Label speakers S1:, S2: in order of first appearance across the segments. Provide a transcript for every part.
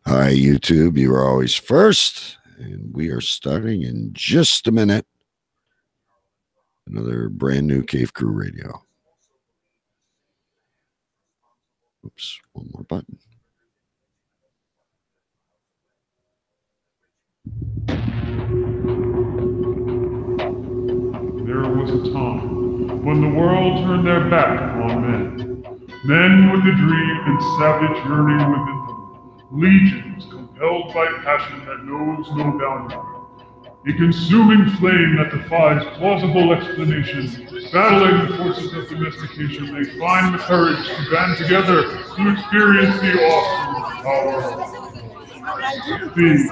S1: Hi, YouTube. You are always first, and we are starting in just a minute. Another brand new Cave Crew Radio. Oops, one more button.
S2: There was a time when the world turned their back on men. Men with a dream and savage yearning within them. Legions compelled by passion that knows no boundary. A consuming flame that defies plausible explanation. Battling the forces of domestication, they find the courage to band together to experience the awesome power of being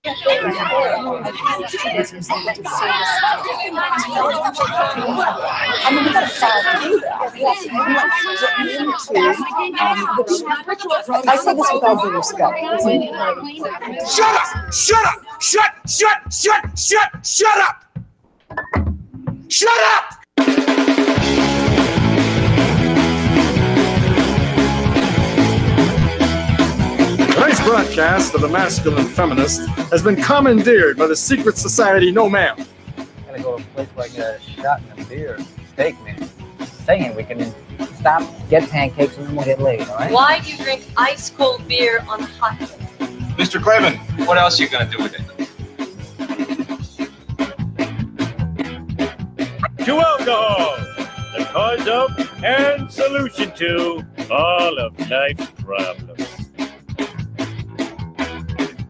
S3: I say this with all due respect.
S4: Shut up! Shut up! Shut up! Shut up!
S5: Tonight's broadcast of The Masculine Feminist has been commandeered by the secret society No Ma'am.
S6: Gotta go to a place where I get a shot and a beer. Steak, man. Saying we can stop, get pancakes, and then we'll get laid, all right?
S7: Why do you drink ice cold beer on a hot day?
S8: Mr. Craven, what else are you gonna do with it?
S9: To alcohol, the cause of and solution to all of life's problems.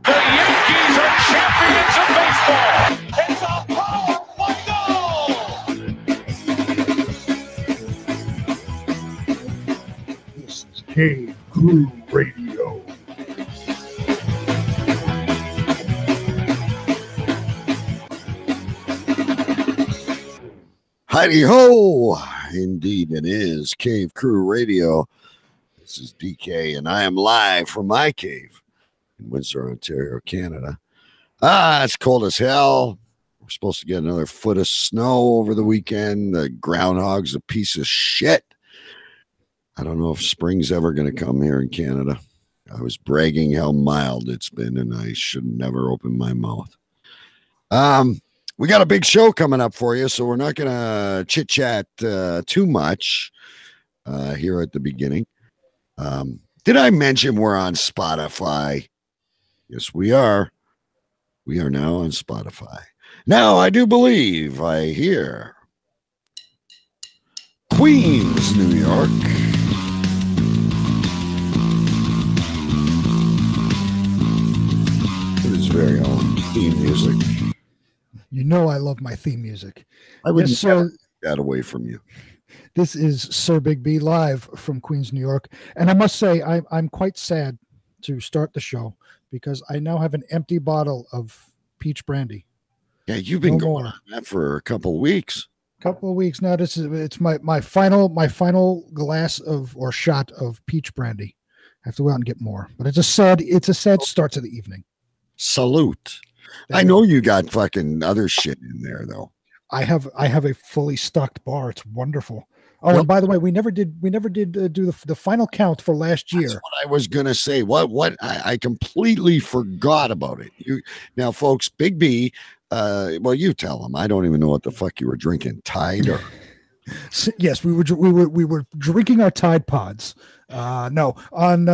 S4: The Yankees are champions of baseball! It's a power window!
S2: This is Cave Crew Radio.
S1: Heidi ho! Indeed, it is Cave Crew Radio. This is DK, and I am live from my cave in Windsor, Ontario, Canada. It's cold as hell. We're supposed to get another foot of snow over the weekend. The groundhog's a piece of shit. I don't know if spring's ever going to come here in Canada. I was bragging how mild it's been, and I should never open my mouth. We got a big show coming up for you, so we're not going to chit-chat too much here at the beginning. Did I mention we're on Spotify? Yes, we are. We are now on Spotify. Now, I do believe I hear Queens, New York. His very own theme music.
S10: You know I love my theme music.
S1: I would
S10: Yes,
S1: never take that away from you.
S10: This is Sir Big B live from Queens, New York. And I must say, I'm quite sad to start the show because I now have an empty bottle of peach brandy.
S1: Yeah, you've been
S10: No
S1: going
S10: more.
S1: on that for a couple of weeks.
S10: Couple of weeks now. It's my final glass of or shot of peach brandy. I have to go out and get more. But it's a sad start to the evening.
S1: Salute. I know you got fucking other shit in there though.
S10: I have a fully stocked bar. It's wonderful. Oh,
S1: Well-
S10: and by the way, we never did do the final count for last year.
S1: That's what I was gonna say. I completely forgot about it. Now, folks, Big B. Well, you tell them. I don't even know what the fuck you were drinking. Tide or
S10: Yes, we were drinking our Tide Pods. No, on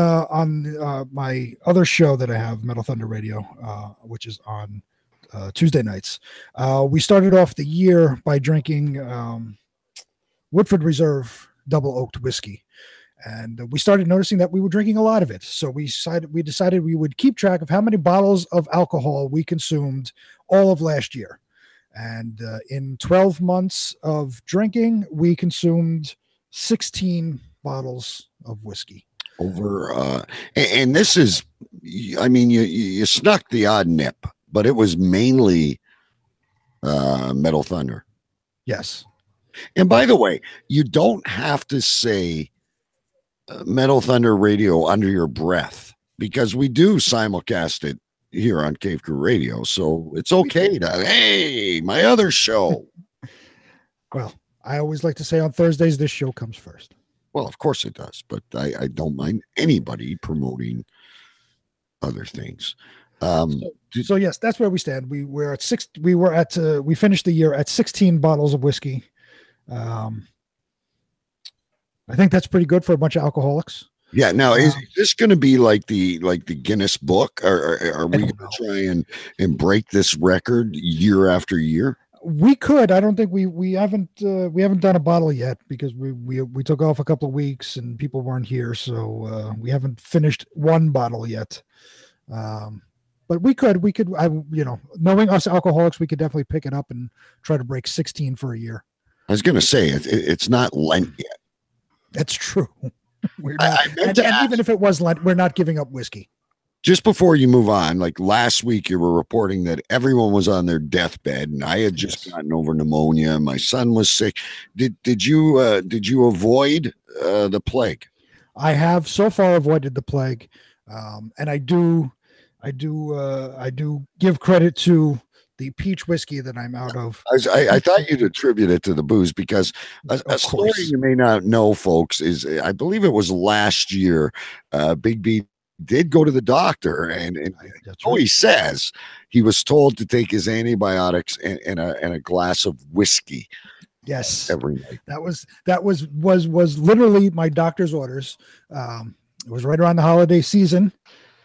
S10: my other show that I have, Metal Thunder Radio, which is on Tuesday nights. We started off the year by drinking Woodford Reserve double oaked whiskey, and we started noticing that we were drinking a lot of it. So we decided we would keep track of how many bottles of alcohol we consumed all of last year. And in 12 months of drinking, we consumed 16 bottles of whiskey.
S1: over. And this is, I mean, you snuck the odd nip, but it was mainly Metal Thunder.
S10: Yes.
S1: And by the way, you don't have to say Metal Thunder Radio under your breath, because we do simulcast it here on Cave Crew Radio. So it's okay to, hey, my other show.
S10: Well, I always like to say on Thursdays, this show comes first.
S1: Well, of course it does, but I don't mind anybody promoting other things.
S10: So yes, that's where we stand. We finished the year at 16 bottles of whiskey. I think that's pretty good for a bunch of alcoholics.
S1: Yeah. Now, is this going to be like the Guinness Book, or are we going to try and break this record year after year?
S10: We could. I don't think we haven't done a bottle yet because we took off a couple of weeks and people weren't here, so we haven't finished one bottle yet. But we could. Knowing us alcoholics, we could definitely pick it up and try to break 16 for a year.
S1: I was going to say it's not Lent yet.
S10: That's true. We're not, and even if it was Lent, we're not giving up whiskey.
S1: Just before you move on, like last week, you were reporting that everyone was on their deathbed, and I had just gotten over pneumonia, and my son was sick. Did you avoid the plague? I
S10: have so far avoided the plague, and I do give credit to the peach whiskey that I'm out of.
S1: I thought you'd attribute it to the booze, because a story you may not know, folks, is I believe it was last year. Big B did go to the doctor, and he says he was told to take his antibiotics and a glass of whiskey.
S10: Yes,
S1: every night.
S10: That was literally my doctor's orders. It was right around the holiday season.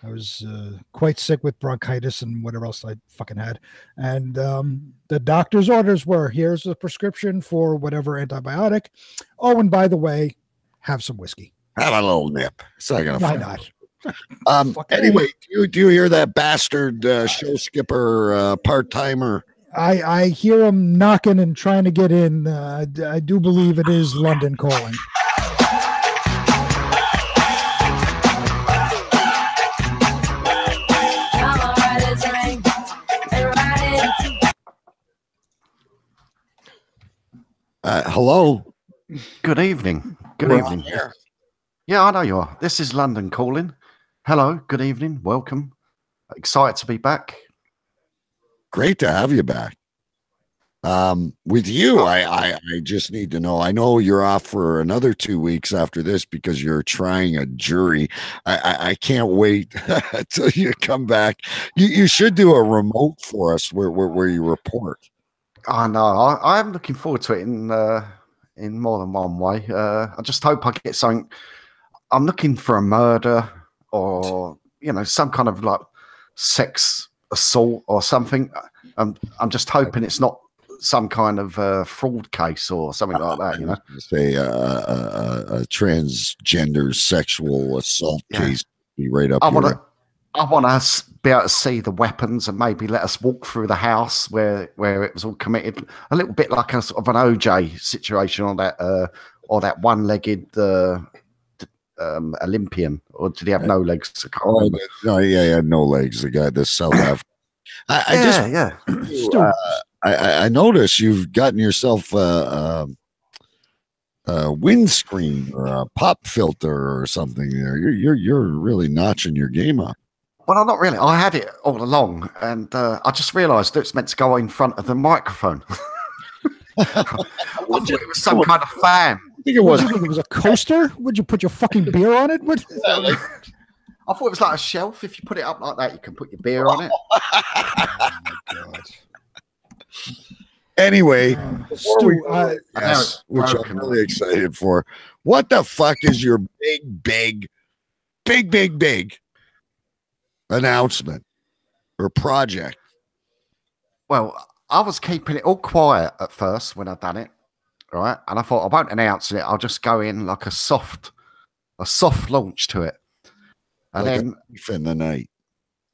S10: I was quite sick with bronchitis and whatever else I fucking had. And the doctor's orders were, here's a prescription for whatever antibiotic. Oh, and by the way, have some whiskey.
S1: Have a little nip. It's not gonna.
S10: Why not?
S1: Anyway, do you hear that bastard show skipper part-timer?
S10: I hear him knocking and trying to get in. I do believe it is London calling.
S1: Hello.
S11: Good evening. Good evening. Yeah, I know you are. This is London calling. Hello. Good evening. Welcome. Excited to be back.
S1: Great to have you back. With you, I just need to know. I know you're off for another 2 weeks after this because you're trying a jury. I can't wait until you come back. You should do a remote for us where you report.
S11: I know. I'm looking forward to it in more than one way. I just hope I get something. I'm looking for a murder or some kind of like sex assault or something. I'm just hoping it's not some kind of fraud case or something like that.
S1: Say a transgender sexual assault case. Be right up.
S11: I want to be able to see the weapons and maybe let us walk through the house where it was all committed. A little bit like a sort of an OJ situation on that one-legged Olympian, or did he have no legs?
S1: No, he had no legs. The guy, the South African. I noticed you've gotten yourself a windscreen or a pop filter or something there. You're really notching your game up.
S11: Well, not really. I had it all along, and I just realised that it's meant to go in front of the microphone. I thought it was some kind of fan.
S10: I think it was. It was a coaster. Would you put your fucking beer on it? What?
S11: I thought it was like a shelf. If you put it up like that, you can put your beer on it.
S10: Oh my god.
S1: Anyway,
S10: Stu,
S1: which I'm really excited for. What the fuck is your big announcement or project?
S11: Well, I was keeping it all quiet at first when I'd done it, right? And I thought I won't announce it. I'll just go in like a soft launch to it. And
S1: like
S11: then
S1: in the night,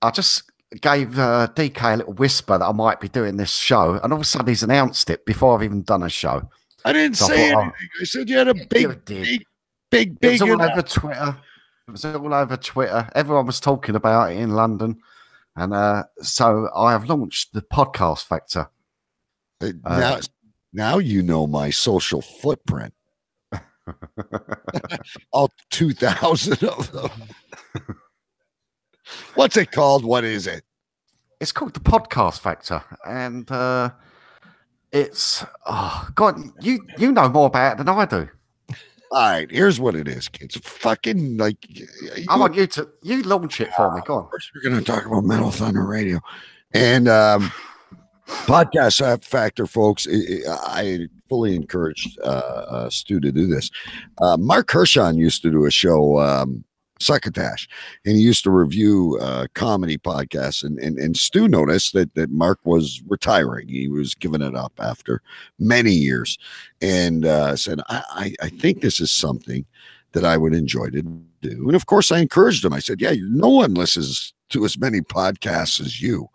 S11: I just gave DK a little whisper that I might be doing this show, and all of a sudden he's announced it before I've even done a show.
S1: I didn't say anything. I said you had a big. It
S11: was all over Twitter. It was all over Twitter. Everyone was talking about it in London. And so I have launched the Podcast Factor.
S1: Now you know my social footprint. All 2,000 of them. What's it called? What is it?
S11: It's called the Podcast Factor. And It's God, you know more about it than I do.
S1: All right, here's what it is, kids. Fucking like,
S11: I want you to launch it for me. Go on.
S1: First, we're going to talk about Metal Thunder Radio and podcast factor, folks. I fully encouraged Stu to do this. Mark Hershon used to do a show, Succotash, and he used to review comedy podcasts. And Stu noticed that Mark was retiring. He was giving it up after many years, and said, I think this is something that I would enjoy to do. And of course, I encouraged him. I said, yeah, no one listens to as many podcasts as you.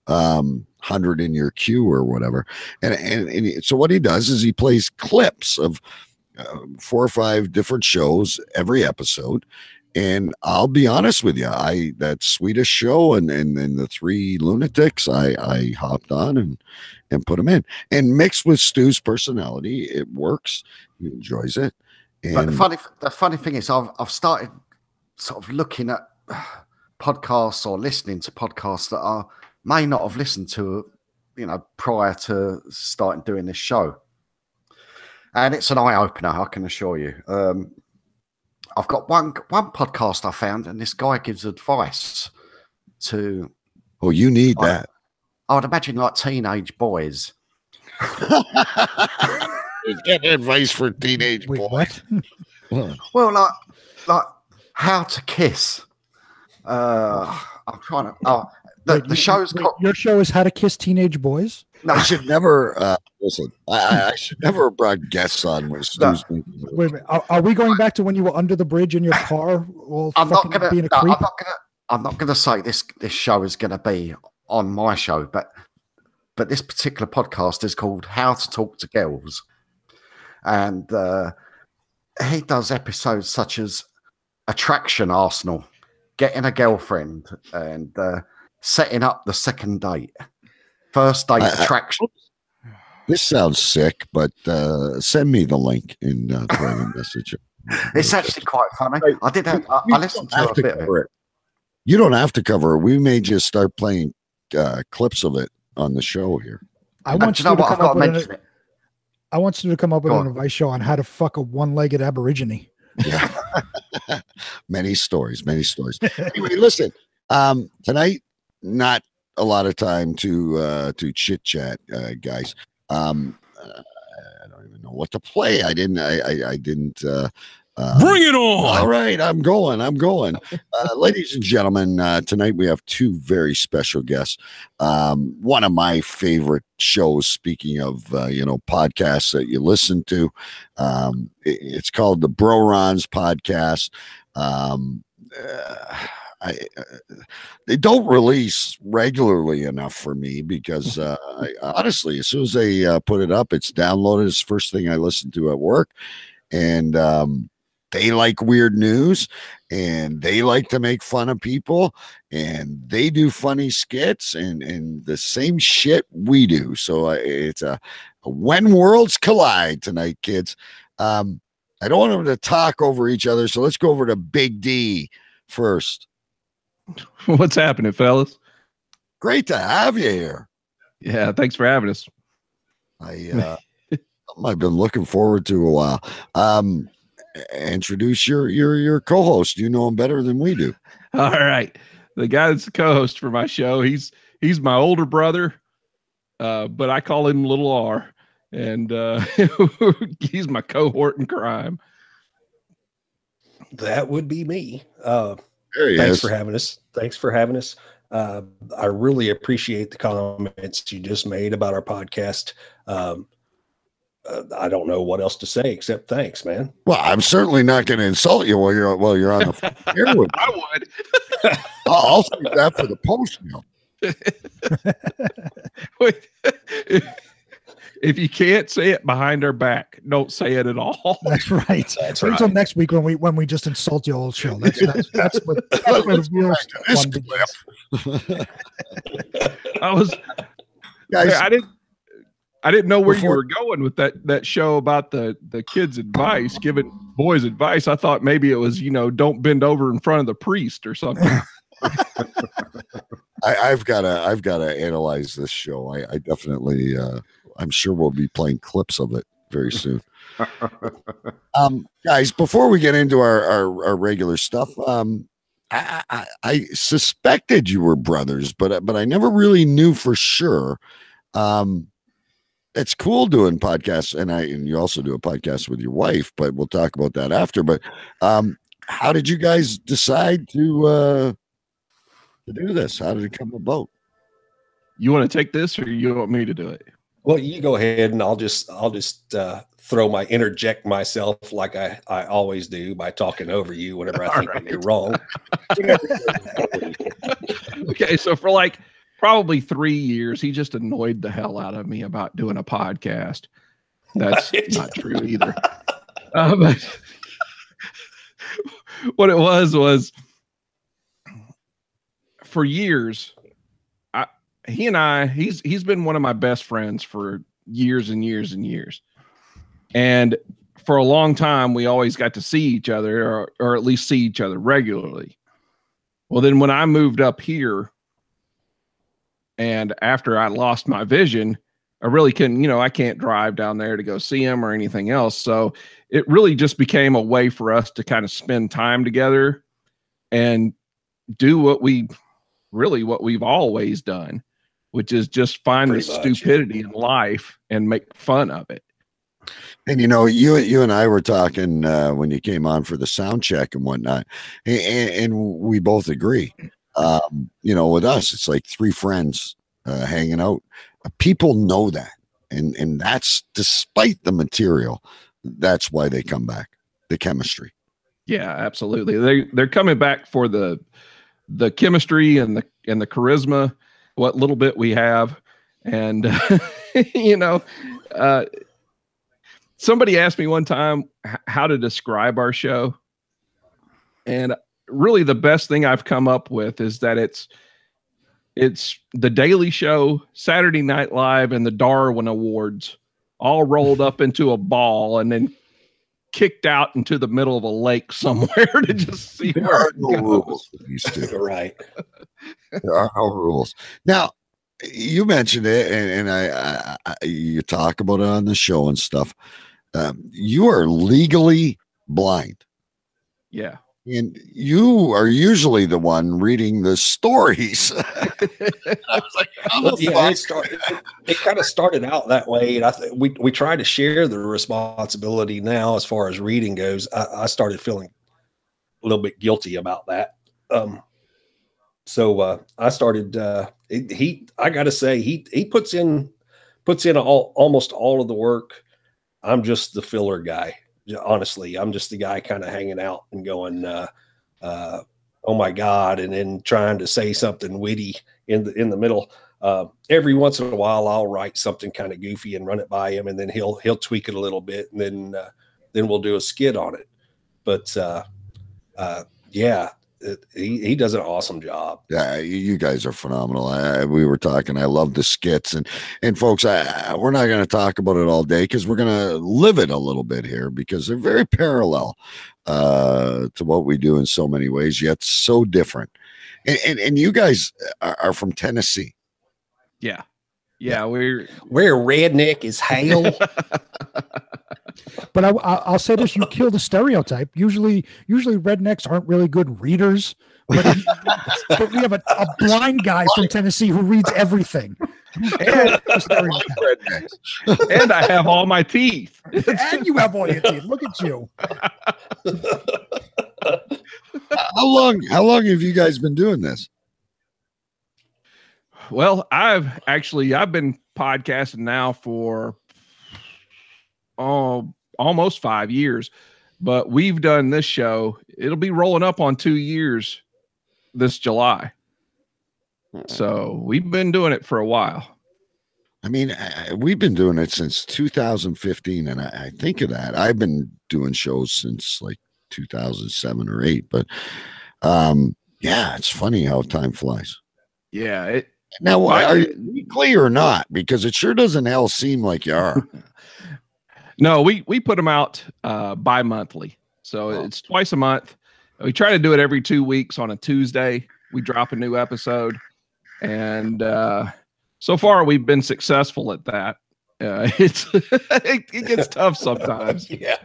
S1: 100 in your queue or whatever. And so what he does is he plays clips of 4 or 5 different shows every episode. And I'll be honest with you, that Swedish show and the 3 lunatics, I hopped on and put them in, and mixed with Stu's personality, it works. He enjoys it. And
S11: but the funny thing is, I've started sort of looking at podcasts or listening to podcasts that I may not have listened to, prior to starting doing this show. And it's an eye opener, I can assure you. I've got one podcast I found, and this guy gives advice to.
S1: Oh, you need that.
S11: I would imagine like teenage boys.
S1: Getting advice for teenage boys.
S10: What?
S11: Well, like how to kiss. I'm trying to. The show's called.
S10: Your show is How to Kiss Teenage Boys.
S1: No, I should never listen. I should never have brought guests on with Stu's.
S10: Wait a minute. Are we going back to when you were under the bridge in your car?
S11: I'm not gonna say this show is gonna be on my show, but this particular podcast is called How to Talk to Girls, and he does episodes such as Attraction Arsenal, Getting a Girlfriend, and setting up the second date. First date attraction.
S1: This sounds sick, but send me the link in private message.
S11: It's actually quite funny. I listened to a bit of it.
S1: You don't have to cover it. We may just start playing clips of it on the show here.
S10: I want you to come up with an advice show on how to fuck a one-legged Aborigine.
S1: Yeah. Many stories. Anyway, listen, tonight, not a lot of time to chit chat, guys. I don't even know what to play. I didn't.
S12: Bring it on!
S1: All right, I'm going. Ladies and gentlemen, tonight we have 2 very special guests. One of my favorite shows. Speaking of podcasts that you listen to, it's called the Bro-Rons podcast. They don't release regularly enough for me because honestly, as soon as they put it up, it's downloaded. It's the first thing I listen to at work, and they like weird news, and they like to make fun of people, and they do funny skits and the same shit we do. So it's a when worlds collide tonight, kids. I don't want them to talk over each other, so let's go over to Big D first.
S12: What's happening, fellas?
S1: Great to have you here.
S12: Yeah, thanks for having us.
S1: I've been looking forward to a while. Introduce your co-host. You know him better than we do.
S12: All right, the guy that's the co-host for my show. He's my older brother, but I call him Little R, and he's my cohort in crime.
S13: That would be me.
S1: Thanks
S13: for having us. I really appreciate the comments you just made about our podcast. I don't know what else to say except thanks, man.
S1: Well, I'm certainly not going to insult you while you're on the air with me.
S12: I would.
S1: I'll save that for the post now.
S12: If you can't say it behind our back, don't say it at all.
S10: That's right. Wait until next week when we just insult your old show. That's what the real fun begins.
S12: I didn't know where you were going with that show about the kids' advice, giving boys advice. I thought maybe it was, don't bend over in front of the priest or something.
S1: I've got to analyze this show. I definitely I'm sure we'll be playing clips of it very soon. Guys, before we get into our regular stuff, I suspected you were brothers, but I never really knew for sure. It's cool doing podcasts, and you also do a podcast with your wife, but we'll talk about that after. But how did you guys decide to do this? How did it come about?
S12: You want to take this, or you want me to do it?
S13: Well, you go ahead, and I'll just interject myself like I always do by talking over you whenever I think that you're wrong.
S12: Okay, so for like probably 3 years, he just annoyed the hell out of me about doing a podcast. That's not true either. But what it was for years, he's been one of my best friends for years and years and years. And for a long time, we always got to see each other or at least see each other regularly. Well, then when I moved up here and after I lost my vision, I really couldn't, I can't drive down there to go see him or anything else. So it really just became a way for us to kind of spend time together and do what we've always done, which is just find the stupidity in life and make fun of it.
S1: And you and I were talking when you came on for the sound check and whatnot, and we both agree. With us, it's like three friends hanging out. People know that, and that's despite the material. That's why they come back. The chemistry.
S12: Yeah, absolutely. They're coming back for the chemistry and the charisma, what little bit we have, and somebody asked me one time how to describe our show, and really the best thing I've come up with is that it's the Daily Show, Saturday Night Live, and the Darwin Awards all rolled up into a ball and then kicked out into the middle of a lake somewhere to just see where it goes.
S1: Rules.
S13: Right.
S1: There are no rules. Now, you mentioned it, and you talk about it on the show and stuff. You are legally blind.
S12: Yeah.
S1: And you are usually the one reading the stories. I was like,
S13: it kind of started out that way, and we try to share the responsibility now as far as reading goes. I started feeling a little bit guilty about that. So I started. I got to say, he puts in almost all of the work. I'm just the filler guy. Honestly, I'm just the guy kind of hanging out and going, oh my God, and then trying to say something witty in the middle. Every once in a while, I'll write something kind of goofy and run it by him, and then he'll tweak it a little bit, and then we'll do a skit on it. But yeah, he does an awesome job.
S1: Yeah, you guys are phenomenal. We were talking. I love the skits, and folks, we're not going to talk about it all day because we're going to live it a little bit here because they're very parallel to what we do in so many ways, yet so different. And you guys are from Tennessee.
S12: Yeah, we're
S13: redneck as hell.
S10: But I'll say this: you kill the stereotype. Usually rednecks aren't really good readers, but we have a blind guy from Tennessee who reads everything.
S12: And I have all my teeth.
S10: And you have all your teeth. Look at you.
S1: How long have you guys been doing this?
S12: Well, I've been podcasting now for almost 5 years, but we've done this show. It'll be rolling up on 2 years this July. So we've been doing it for a while.
S1: I mean, we've been doing it since 2015, and I think of that. I've been doing shows since like 2007 or 8, but yeah, it's funny how time flies.
S12: Yeah.
S1: Now, are you weekly or not? Because it sure doesn't seem like you are.
S12: No, we put them out bi-monthly. So it's twice a month. We try to do it every 2 weeks on a Tuesday. We drop a new episode. And so far we've been successful at that. it gets tough sometimes.
S13: Yeah.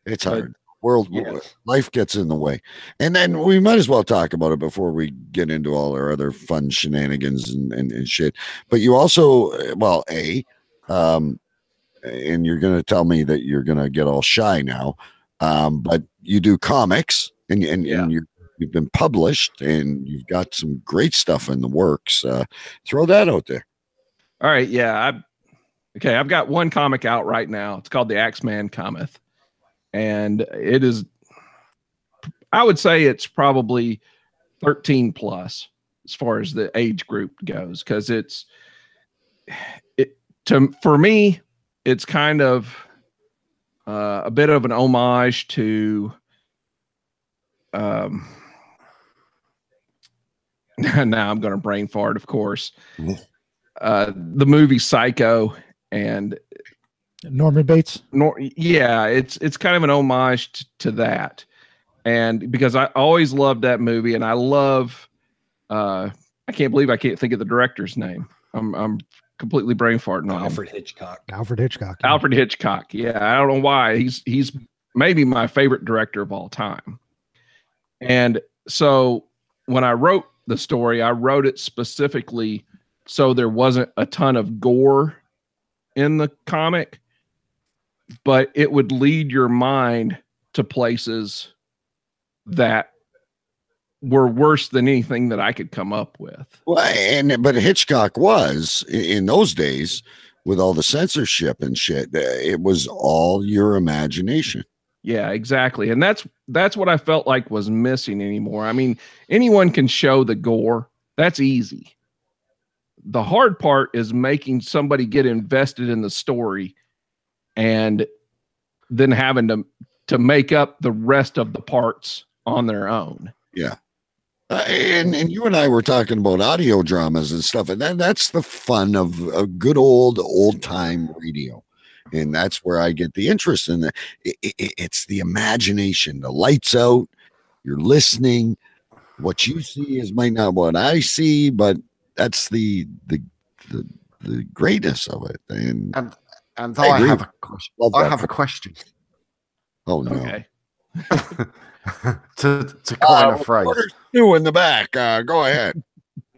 S1: It's hard. Life gets in the way. And then we might as well talk about it before we get into all our other fun shenanigans and shit. But you also, and you're going to tell me that you're going to get all shy now, but you do comics and you've been published and you've got some great stuff in the works. Throw that out there.
S12: All right. Yeah. I've got one comic out right now. It's called The Axeman Cometh. And it is, I would say it's probably 13 plus as far as the age group goes. Cause for me, it's kind of a bit of an homage to, now I'm going to brain fart, of course, the movie Psycho and
S10: Norman Bates.
S12: It's kind of an homage to that. And because I always loved that movie and I love, I can't believe I can't think of the director's name. I'm completely brain farting on
S13: Alfred Hitchcock.
S10: Alfred Hitchcock.
S12: Yeah. Alfred Hitchcock. Yeah. I don't know why he's maybe my favorite director of all time. And so when I wrote the story, I wrote it specifically so there wasn't a ton of gore in the comic, but it would lead your mind to places that were worse than anything that I could come up with.
S1: Well, but Hitchcock was in those days with all the censorship and shit. It was all your imagination.
S12: Yeah, exactly. And that's what I felt like was missing anymore. I mean, anyone can show the gore. That's easy. The hard part is making somebody get invested in the story and then having to make up the rest of the parts on their own.
S1: Yeah. And you and I were talking about audio dramas and stuff, and that's the fun of a good old time radio. And that's where I get the interest in it. It's the imagination, the lights out, you're listening. What you see is might not what I see, but that's the greatness of it. And
S11: I have a question.
S1: Oh no.
S12: Okay.
S11: to coin a phrase.
S1: Stu in the back. Go ahead.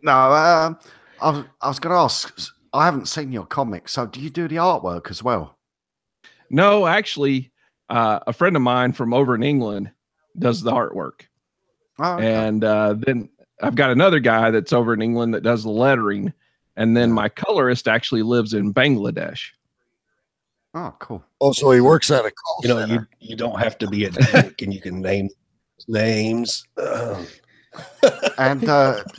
S11: No, I was going to ask. I haven't seen your comic, so do you do the artwork as well?
S12: No, actually, a friend of mine from over in England does the artwork.
S11: Oh, okay.
S12: And then I've got another guy that's over in England that does the lettering. And then my colorist actually lives in Bangladesh.
S11: Oh, cool.
S1: Oh, so he works at a call center.
S13: You don't have to be a dick and you can name names.
S11: And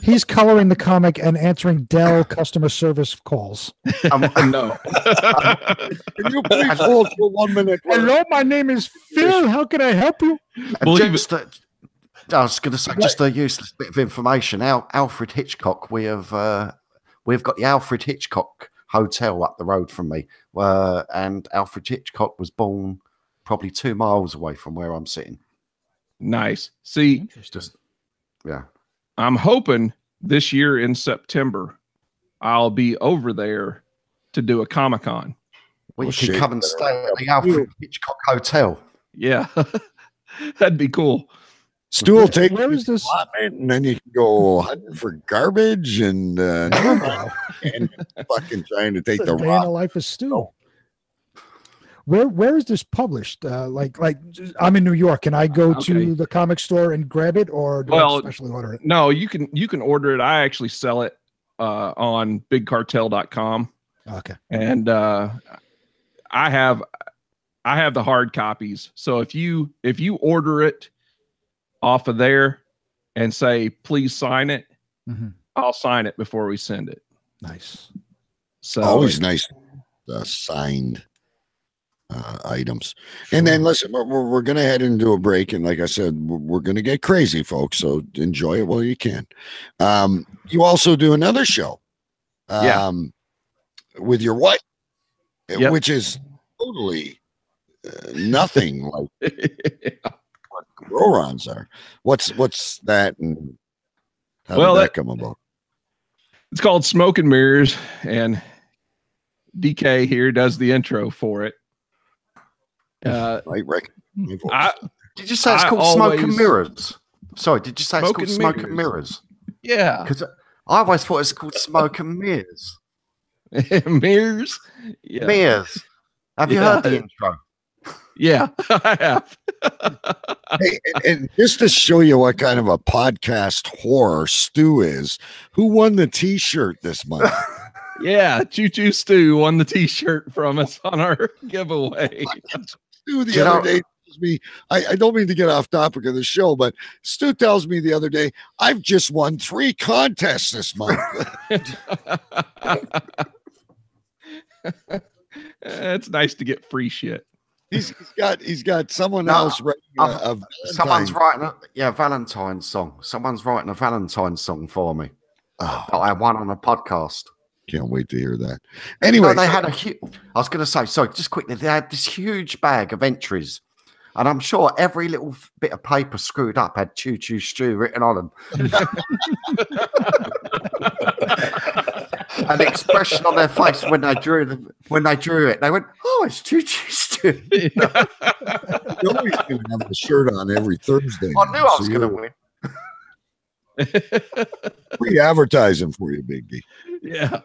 S10: he's coloring the comic and answering Dell customer service calls.
S12: No.
S1: Can you please hold for 1 minute?
S10: Hello, my name is Phil. How can I help you?
S11: I was going to say just a useless bit of information. Alfred Hitchcock. We've got the Alfred Hitchcock Hotel up the road from me, and Alfred Hitchcock was born probably 2 miles away from where I'm sitting.
S12: Nice. See, I'm hoping this year in September I'll be over there to do a Comic-Con.
S11: Well, you can come and stay at the Alfred Hitchcock Hotel.
S12: Yeah, that'd be cool.
S1: Stu will take
S10: where is this?
S1: And then you can go hunting for garbage and fucking trying to take the
S10: day in
S1: rock.
S10: the life of Stu. Where is this published? Like I'm in New York. Can I go to the comic store and grab it, or do I specially order it?
S12: No, you can order it. I actually sell it on bigcartel.com.
S10: Okay.
S12: And I have the hard copies. So if you order it off of there and say, please sign it, I'll sign it before we send it.
S10: Nice.
S1: So always nice signed items. And then listen, we're going to head into a break. And like I said, we're going to get crazy, folks. So enjoy it while you can. You also do another show with your wife, which is totally nothing like what Rorons are. What's that? And how did that come about?
S12: It's called Smoke and Mirrors. And DK here does the intro for it.
S1: Right, Rick.
S11: Did you say it's called Smoke and Mirrors? Sorry, did you say it's called Smoke and Mirrors?
S12: Yeah.
S11: Because I always thought it's called Smoke and Mirrors.
S12: Mirrors? Yeah.
S11: Mirrors. Have you heard the intro?
S12: Yeah, I have.
S1: Hey, and just to show you what kind of a podcast whore Stu is, who won the T-shirt this month?
S12: Yeah, Choo Choo Stu won the T-shirt from us on our giveaway.
S1: Stu the other day tells me, I don't mean to get off topic of the show, but Stu tells me the other day, I've just won 3 contests this month.
S12: It's nice to get free shit.
S1: He's got someone else writing
S11: someone's writing a Valentine's song. Someone's writing a Valentine's song for me.
S1: Oh,
S11: I won on a podcast.
S1: Can't wait to hear that. Anyway,
S11: they had I was going to say, sorry, just quickly, they had this huge bag of entries, and I'm sure every little bit of paper screwed up had Choo Choo Stu written on them. An expression on their face when they drew it. They went, "Oh, it's Choo Choo Stu."
S1: You're always going to have the shirt on every Thursday.
S11: I knew I was going to win.
S1: Free advertising for you, Big D.
S12: Yeah.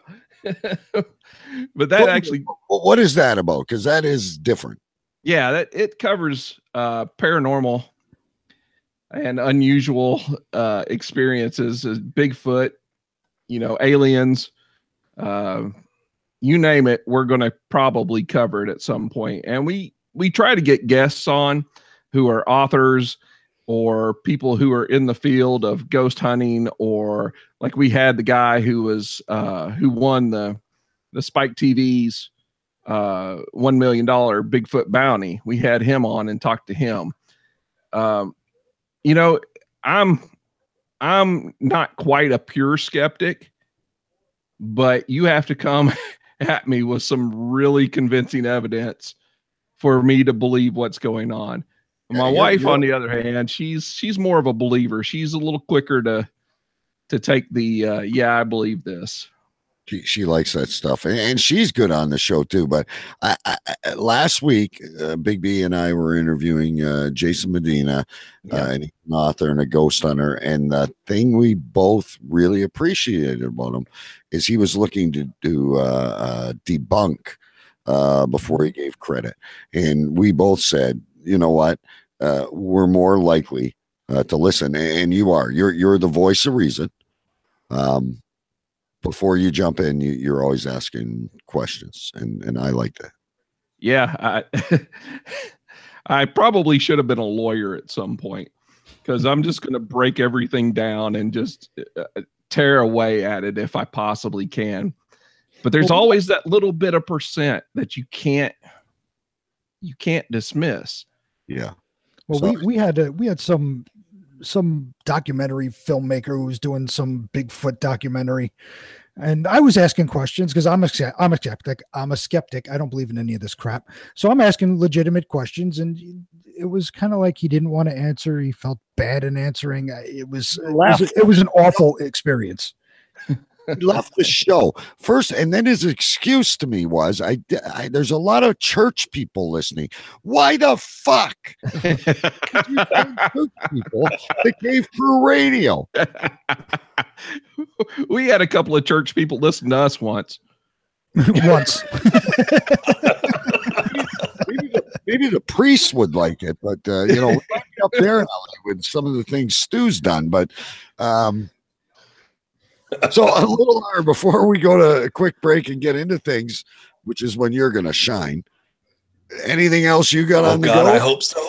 S12: But that
S1: what is that about? Because that is different.
S12: Yeah, that it covers paranormal and unusual experiences, as Bigfoot, aliens, you name it. We're going to probably cover it at some point. And we try to get guests on who are authors or people who are in the field of ghost hunting, or like we had the guy who was who won the Spike TV's $1 million Bigfoot bounty. We had him on and talked to him. I'm not quite a pure skeptic, but you have to come at me with some really convincing evidence for me to believe what's going on. My wife, on the other hand, she's more of a believer. She's a little quicker to take the I believe this.
S1: She likes that stuff, and she's good on the show too. But last week, Big B and I were interviewing Jason Medina, and he's an author and a ghost hunter. And the thing we both really appreciated about him is he was looking to do debunk before he gave credit. And we both said, you know what, we're more likely to listen, and you're the voice of reason. Before you jump in, you're always asking questions, and I like that.
S12: Yeah, I probably should have been a lawyer at some point, because I'm just going to break everything down and just tear away at it if I possibly can. But there's always that little bit of percent that you can't dismiss.
S1: Yeah.
S10: Well, we had some documentary filmmaker who was doing some Bigfoot documentary, and I was asking questions because I'm a skeptic. I don't believe in any of this crap. So I'm asking legitimate questions, and it was kind of like he didn't want to answer. He felt bad in answering. It was an awful experience.
S1: He left the show first, and then his excuse to me was, there's a lot of church people listening. Why the fuck? Church people that gave Crew Radio.
S12: We had a couple of church people listen to us once.
S10: Once.
S1: Maybe the priests would like it, but we're up there in LA with some of the things Stu's done, but so a little longer before we go to a quick break and get into things, which is when you're going to shine. Anything else you got on the go?
S13: I hope so.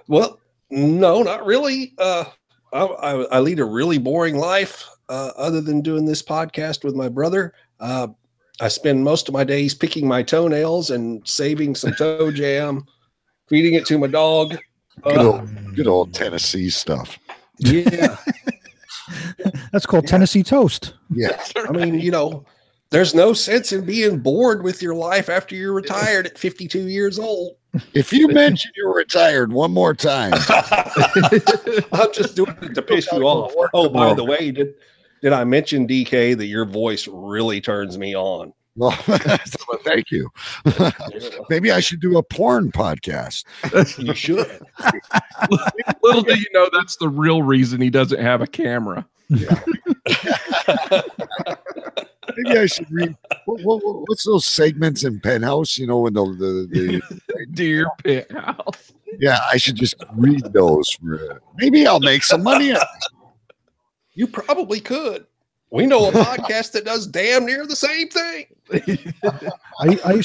S13: Well, no, not really. I lead a really boring life other than doing this podcast with my brother. I spend most of my days picking my toenails and saving some toe jam, feeding it to my dog.
S1: Good old Tennessee stuff.
S13: Yeah.
S10: That's called Tennessee toast.
S1: Yeah.
S13: I mean, there's no sense in being bored with your life after you're retired at 52 years old.
S1: If you mention you're retired one more time,
S13: I'm just doing it to piss you off. Oh, by the way, did I mention, DK, that your voice really turns me on?
S1: Well, thank you. Maybe I should do a porn podcast.
S13: You should.
S12: Little do you know, that's the real reason he doesn't have a camera.
S1: Yeah. Maybe I should read. What's those segments in Penthouse? You know, when the
S12: Dear Penthouse.
S1: Yeah, I should just read those. Maybe I'll make some money.
S13: You probably could. We know a podcast that does damn near the same thing.
S10: Are you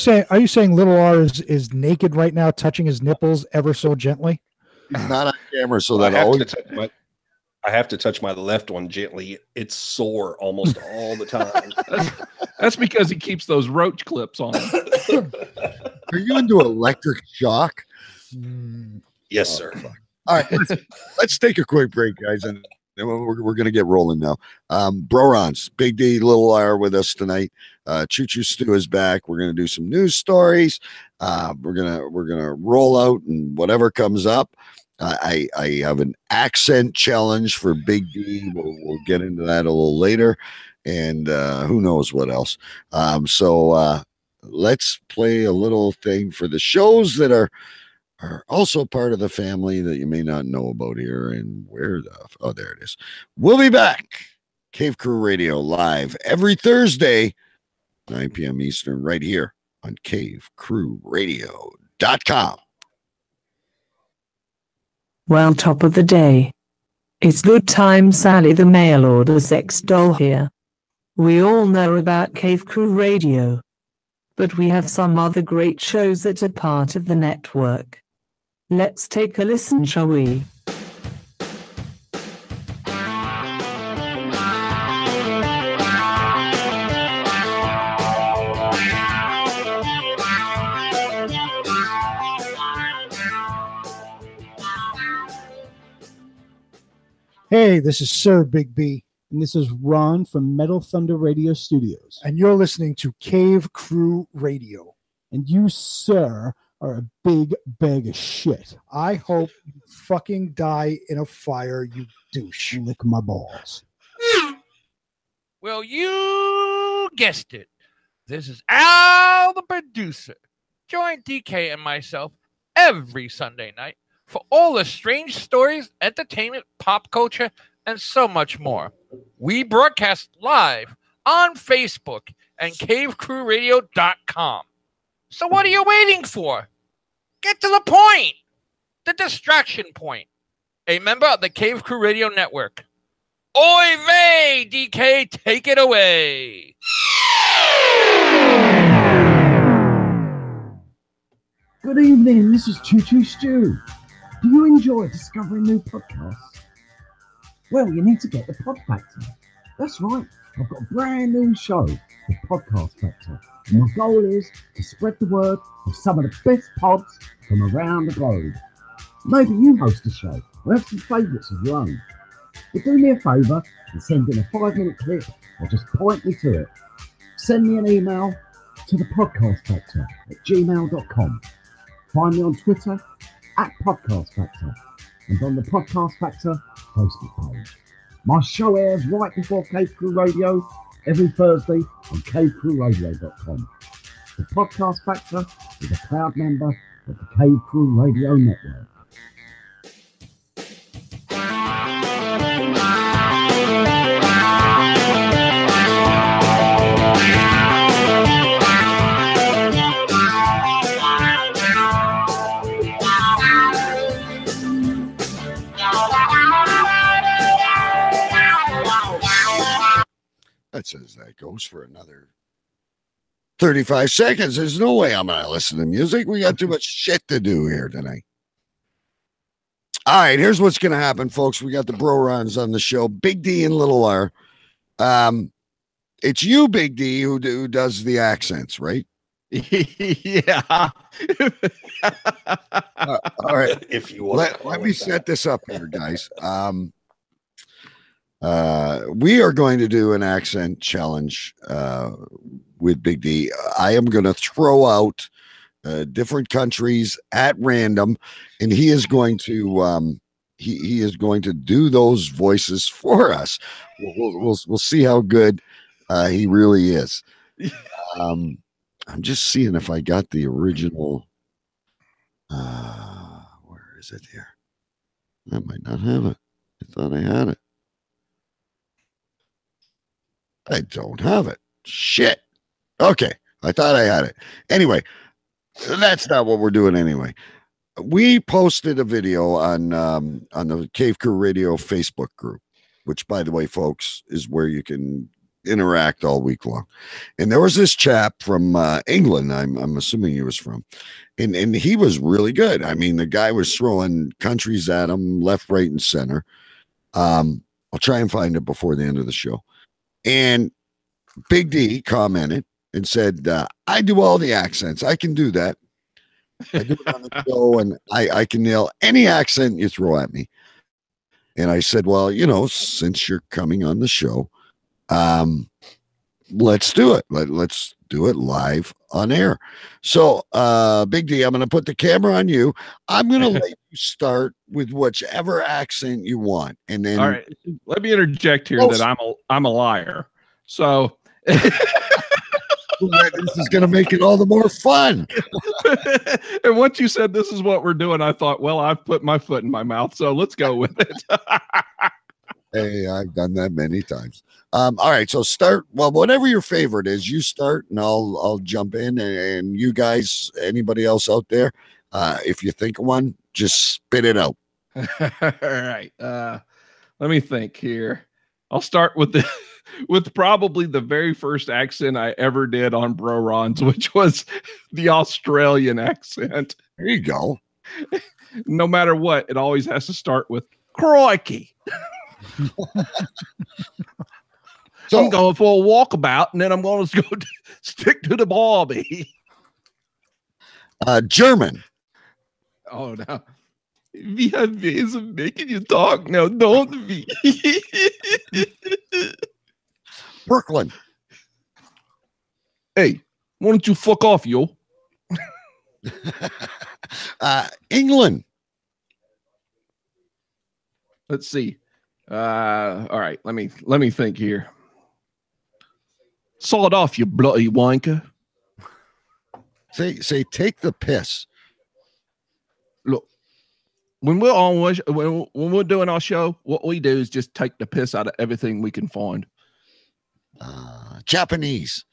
S10: saying Little R is naked right now, touching his nipples ever so gently?
S1: He's not on camera, so that
S13: I have to touch my left one gently. It's sore almost all the time.
S12: That's because he keeps those roach clips on.
S1: Are you into electric shock?
S13: Yes, sir.
S1: All right, let's take a quick break, guys, and then we're going to get rolling now. Brorons, Big D, Little R with us tonight. Choo Choo Stu is back. We're going to do some news stories. We're gonna roll out and whatever comes up. I have an accent challenge for Big D. We'll get into that a little later, and who knows what else. So let's play a little thing for the shows that are also part of the family that you may not know about here. And where there it is. We'll be back. Cave Crew Radio live every Thursday, 9 p.m. Eastern, right here on cavecrewradio.com.
S14: Well, top of the day. It's good time, Sally the mail order sex doll here. We all know about Cave Crew Radio, but we have some other great shows that are part of the network. Let's take a listen, shall we?
S10: Hey, this is Sir Big B.
S15: And this is Ron from Metal Thunder Radio Studios.
S10: And you're listening to Cave Crew Radio.
S15: And you, sir, are a big bag of shit.
S10: I hope you fucking die in a fire, you douche.
S15: Lick my balls.
S16: Well, you guessed it. This is Al the producer. Join DK and myself every Sunday night for all the strange stories, entertainment, pop culture, and so much more. We broadcast live on Facebook and cavecrewradio.com. So what are you waiting for? Get to the point. The distraction point. A member of the Cave Crew Radio Network. Oy vey, DK, take it away.
S15: Good evening, this is Choo Choo Stu. Do you enjoy discovering new podcasts? Well, you need to get the Pod Factor. That's right, I've got a brand new show, the Podcast Factor. And my goal is to spread the word of some of the best pods from around the globe. Maybe you host a show or have some favourites of your own. But do me a favour and send in a 5-minute clip or just point me to it. Send me an email to the Podcast Factor at gmail.com. Find me on Twitter at Podcast Factor and on the Podcast Factor Facebook page. My show airs right before Cave Crew Radio every Thursday on cavecrewradio.com. The Podcast Factor is a proud member of the Cave Crew Radio Network.
S1: That says that goes for another 35 seconds. There's no way I'm going to listen to music. We got too much shit to do here tonight. All right, here's what's going to happen, folks. We got the Brorons on the show, Big D and Little R. It's you, Big D, who does the accents, right?
S12: Yeah.
S1: All right.
S13: If you want.
S1: Let me set this up here, guys. We are going to do an accent challenge with Big D. I am going to throw out different countries at random, and he is going to he is going to do those voices for us. We'll see how good he really is. I'm just seeing if I got the original. Where is it here? I might not have it. I thought I had it. I don't have it. Shit. Okay. I thought I had it. Anyway, that's not what we're doing anyway. We posted a video on the Cave Crew Radio Facebook group, which, by the way, folks, is where you can interact all week long. And there was this chap from England. I'm assuming he was from, and he was really good. I mean, the guy was throwing countries at him left, right, and center. I'll try and find it before the end of the show. And Big D commented and said, I do all the accents. I can do that. I do it on the show, and I can nail any accent you throw at me. And I said, well, you know, since you're coming on the show, let's do it. Let's do it live on air. So, Big D, I'm going to put the camera on you. I'm going to let you start with whichever accent you want. And then,
S12: all right, let me interject here that I'm a liar. So
S1: this is going to make it all the more fun.
S12: And once you said this is what we're doing, I thought, well, I've put my foot in my mouth, so let's go with it.
S1: Hey, I've done that many times. All right, so start. Well, whatever your favorite is, you start, and I'll jump in. And you guys, anybody else out there, if you think of one, just spit it out.
S12: All right. Let me think here. I'll start with with probably the very first accent I ever did on Bro Ron's, which was the Australian accent.
S1: There you go.
S12: No matter what, it always has to start with crikey. So I'm going for a walkabout, and then I'm going to go stick to the Barbie.
S1: German.
S12: Oh, no. We have ways of making you talk now, don't we?
S1: Brooklyn.
S12: Hey, why don't you fuck off, yo?
S1: England.
S12: Let's see. All right, let me think here. Saw it off, you bloody wanker.
S1: Say, take the piss.
S12: Look, when we're on when we're doing our show, what we do is just take the piss out of everything we can find.
S1: Japanese.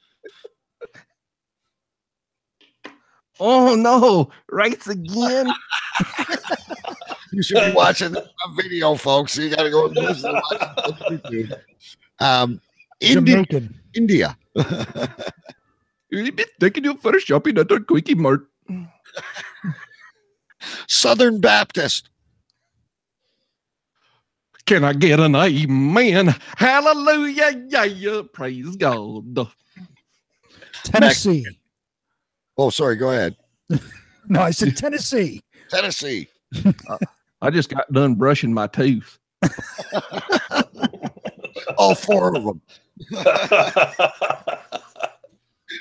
S12: Oh no, rights again.
S1: You should be watching a video, folks. You got to go listen to watch
S10: Jamaican.
S1: India.
S12: You've been taking you for a shopping at a Quickie Mart.
S1: Southern Baptist.
S12: Can I get an amen? Hallelujah, yeah, praise God.
S10: Tennessee.
S1: Oh, sorry, go ahead.
S10: No, I said Tennessee.
S1: Tennessee.
S12: I just got done brushing my teeth.
S1: All four of them.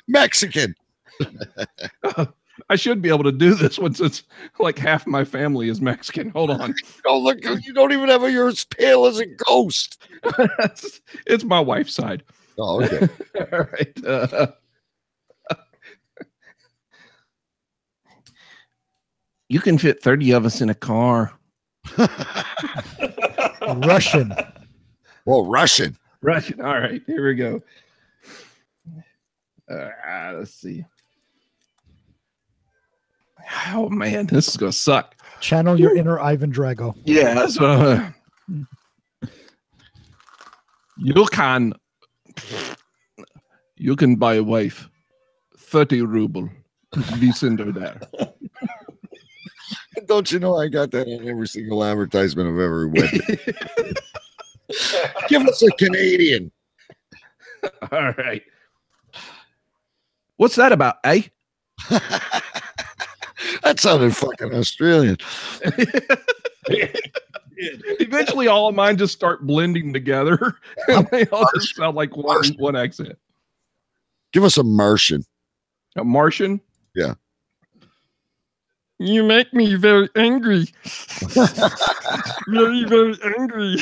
S1: Mexican.
S12: I should be able to do this one since like half my family is Mexican. Hold on.
S1: Oh, look, you don't even have you're as pale as a ghost.
S12: It's my wife's side.
S1: Oh, okay.
S12: All right. You can fit 30 of us in a car.
S10: Russian.
S1: Well, Russian.
S12: Russian. All right. Here we go. Let's see. Oh, man. This is going to suck.
S10: Channel your inner Ivan Drago.
S12: Yeah. That's you can buy a wife 30 ruble. We send her there.
S1: Don't you know I got that on every single advertisement I've ever went. Give us a Canadian.
S12: All right. What's that about, eh?
S1: That sounded fucking Australian.
S12: Eventually, all of mine just start blending together. And they all just sound like one accent.
S1: Give us a Martian.
S12: A Martian?
S1: Yeah.
S12: You make me very angry. Very, very angry.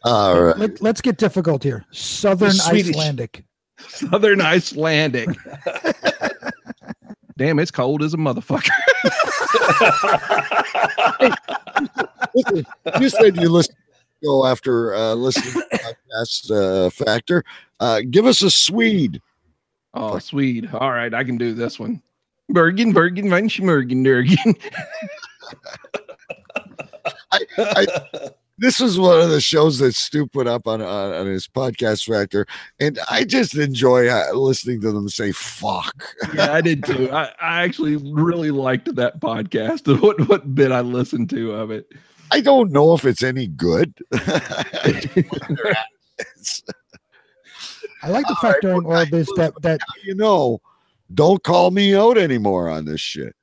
S1: All right.
S10: Let's get difficult here. Southern
S13: Swedish.
S10: Icelandic.
S12: Southern Icelandic. Damn, it's cold as a motherfucker.
S1: Listen, you said you listen to go after listening to the podcast factor. Give us a Swede.
S12: Oh, Swede. All right, I can do this one. Bergen, Van Schmergen, Durgen.
S1: This was one of the shows that Stu put up on his podcast factor, and I just enjoy listening to them say "fuck."
S12: Yeah, I did too. I actually really liked that podcast. What bit I listened to of it.
S1: I don't know if it's any good.
S10: I like the fact during all this that
S1: don't call me out anymore on this shit.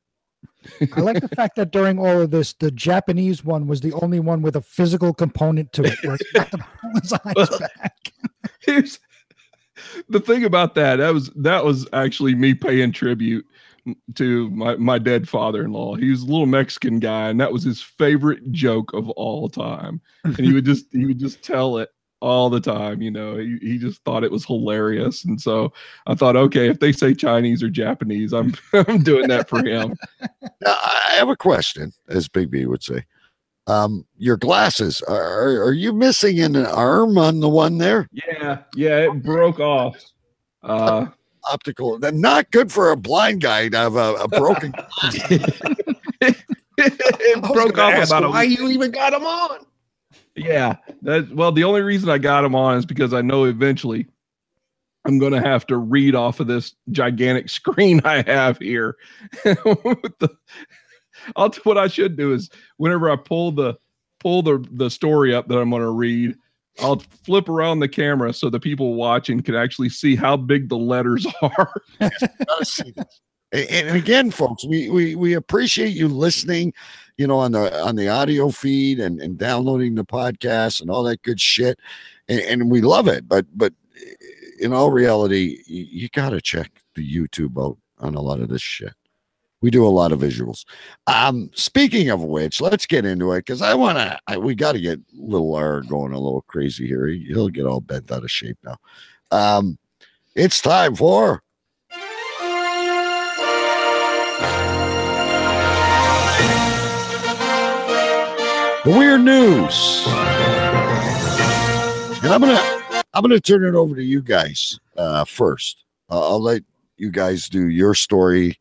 S10: I like the fact that during all of this, the Japanese one was the only one with a physical component to it. Where it got to pull his eyes back.
S12: Here's the thing about that. That was actually me paying tribute to my dead father-in-law. He was a little Mexican guy, and that was his favorite joke of all time. And he would just tell it all the time. You know, he just thought it was hilarious. And so I thought, okay, if they say Chinese or Japanese, I'm doing that for him.
S1: Now, I have a question, as Big B would say. Your glasses, are you missing an arm on the one there?
S12: Yeah, it broke off.
S1: Optical, not good for a blind guy to have a broken.
S12: It broke off about
S13: why you even got them on.
S12: Yeah, the only reason I got them on is because I know eventually I'm going to have to read off of this gigantic screen I have here. What I should do is whenever I pull the story up that I'm going to read, I'll flip around the camera so the people watching can actually see how big the letters are.
S1: Gotta see this. And again, folks, we appreciate you listening, on the audio feed and downloading the podcast and all that good shit. And we love it. But in all reality, you got to check the YouTube out on a lot of this shit. We do a lot of visuals. Speaking of which, let's get into it because we got to get little R going a little crazy here. He'll get all bent out of shape now. It's time for the weird news. And I'm gonna turn it over to you guys first. I'll let you guys do your story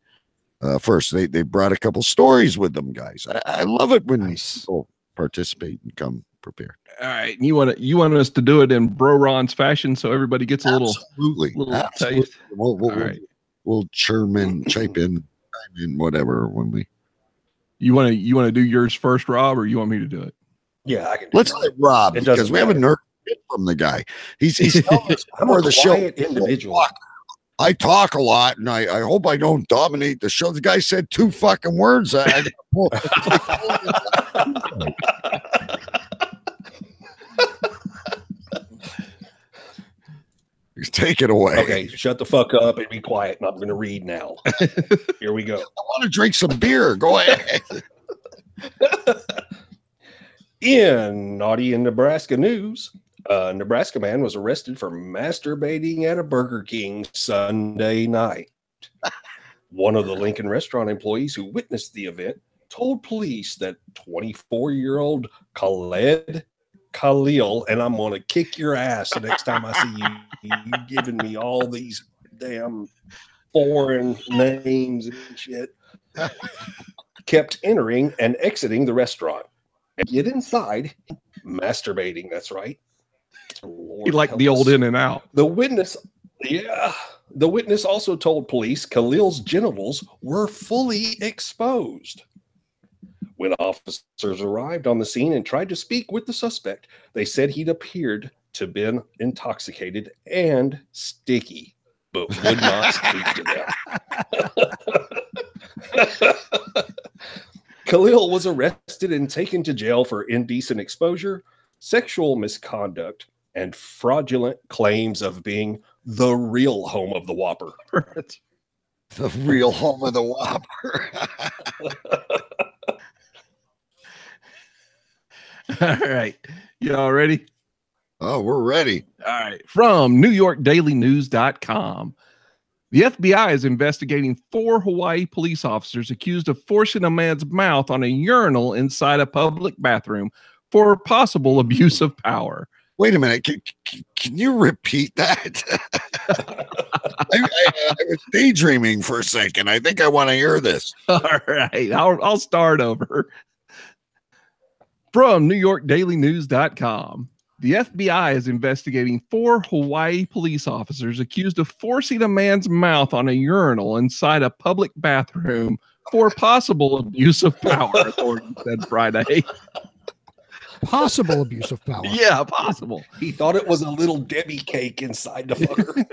S1: first. They brought a couple stories with them, guys. I love it when people participate and come prepared.
S12: All right, you want us to do it in Bro Ron's fashion so everybody gets a little
S1: Absolutely.
S12: taste.
S1: We'll chime in, whatever when we.
S12: You want to do yours first, Rob, or you want me to do it?
S13: Yeah, I can.
S1: Let's let Rob because we haven't heard it from the guy. He's telling us before the show.
S13: Individual.
S1: I talk a lot, and I hope I don't dominate the show. The guy said 2 fucking words. Take it away.
S13: Okay, shut the fuck up and be quiet, and I'm going to read now. Here we go.
S1: I want to drink some beer. Go ahead.
S13: In naughty in Nebraska news, a Nebraska man was arrested for masturbating at a Burger King Sunday night. One of the Lincoln restaurant employees who witnessed the event told police that 24-year-old Khalil, and I'm going to kick your ass the next time I see you. You're giving me all these damn foreign names and shit. Kept entering and exiting the restaurant. Get inside, masturbating. That's right.
S12: He liked the old in and out.
S13: The witness also told police Khalil's genitals were fully exposed. When officers arrived on the scene and tried to speak with the suspect, they said he'd appeared to have been intoxicated and sticky, but would not speak to them. Khalil was arrested and taken to jail for indecent exposure, sexual misconduct, and fraudulent claims of being the real home of the Whopper.
S1: The real home of the Whopper.
S12: All right. Y'all ready?
S1: Oh, we're ready.
S12: All right. From NewYorkDailyNews.com. The FBI is investigating 4 Hawaii police officers accused of forcing a man's mouth on a urinal inside a public bathroom for possible abuse of power.
S1: Wait a minute. Can you repeat that? I was daydreaming for a second. I think I want to hear this.
S12: All right. I'll start over. From NewYorkDailyNews.com. The FBI is investigating 4 Hawaii police officers accused of forcing a man's mouth on a urinal inside a public bathroom for possible abuse of power, authorities said Friday.
S10: Possible abuse of power.
S12: Yeah, possible.
S13: He thought it was a little Debbie cake inside the fucker.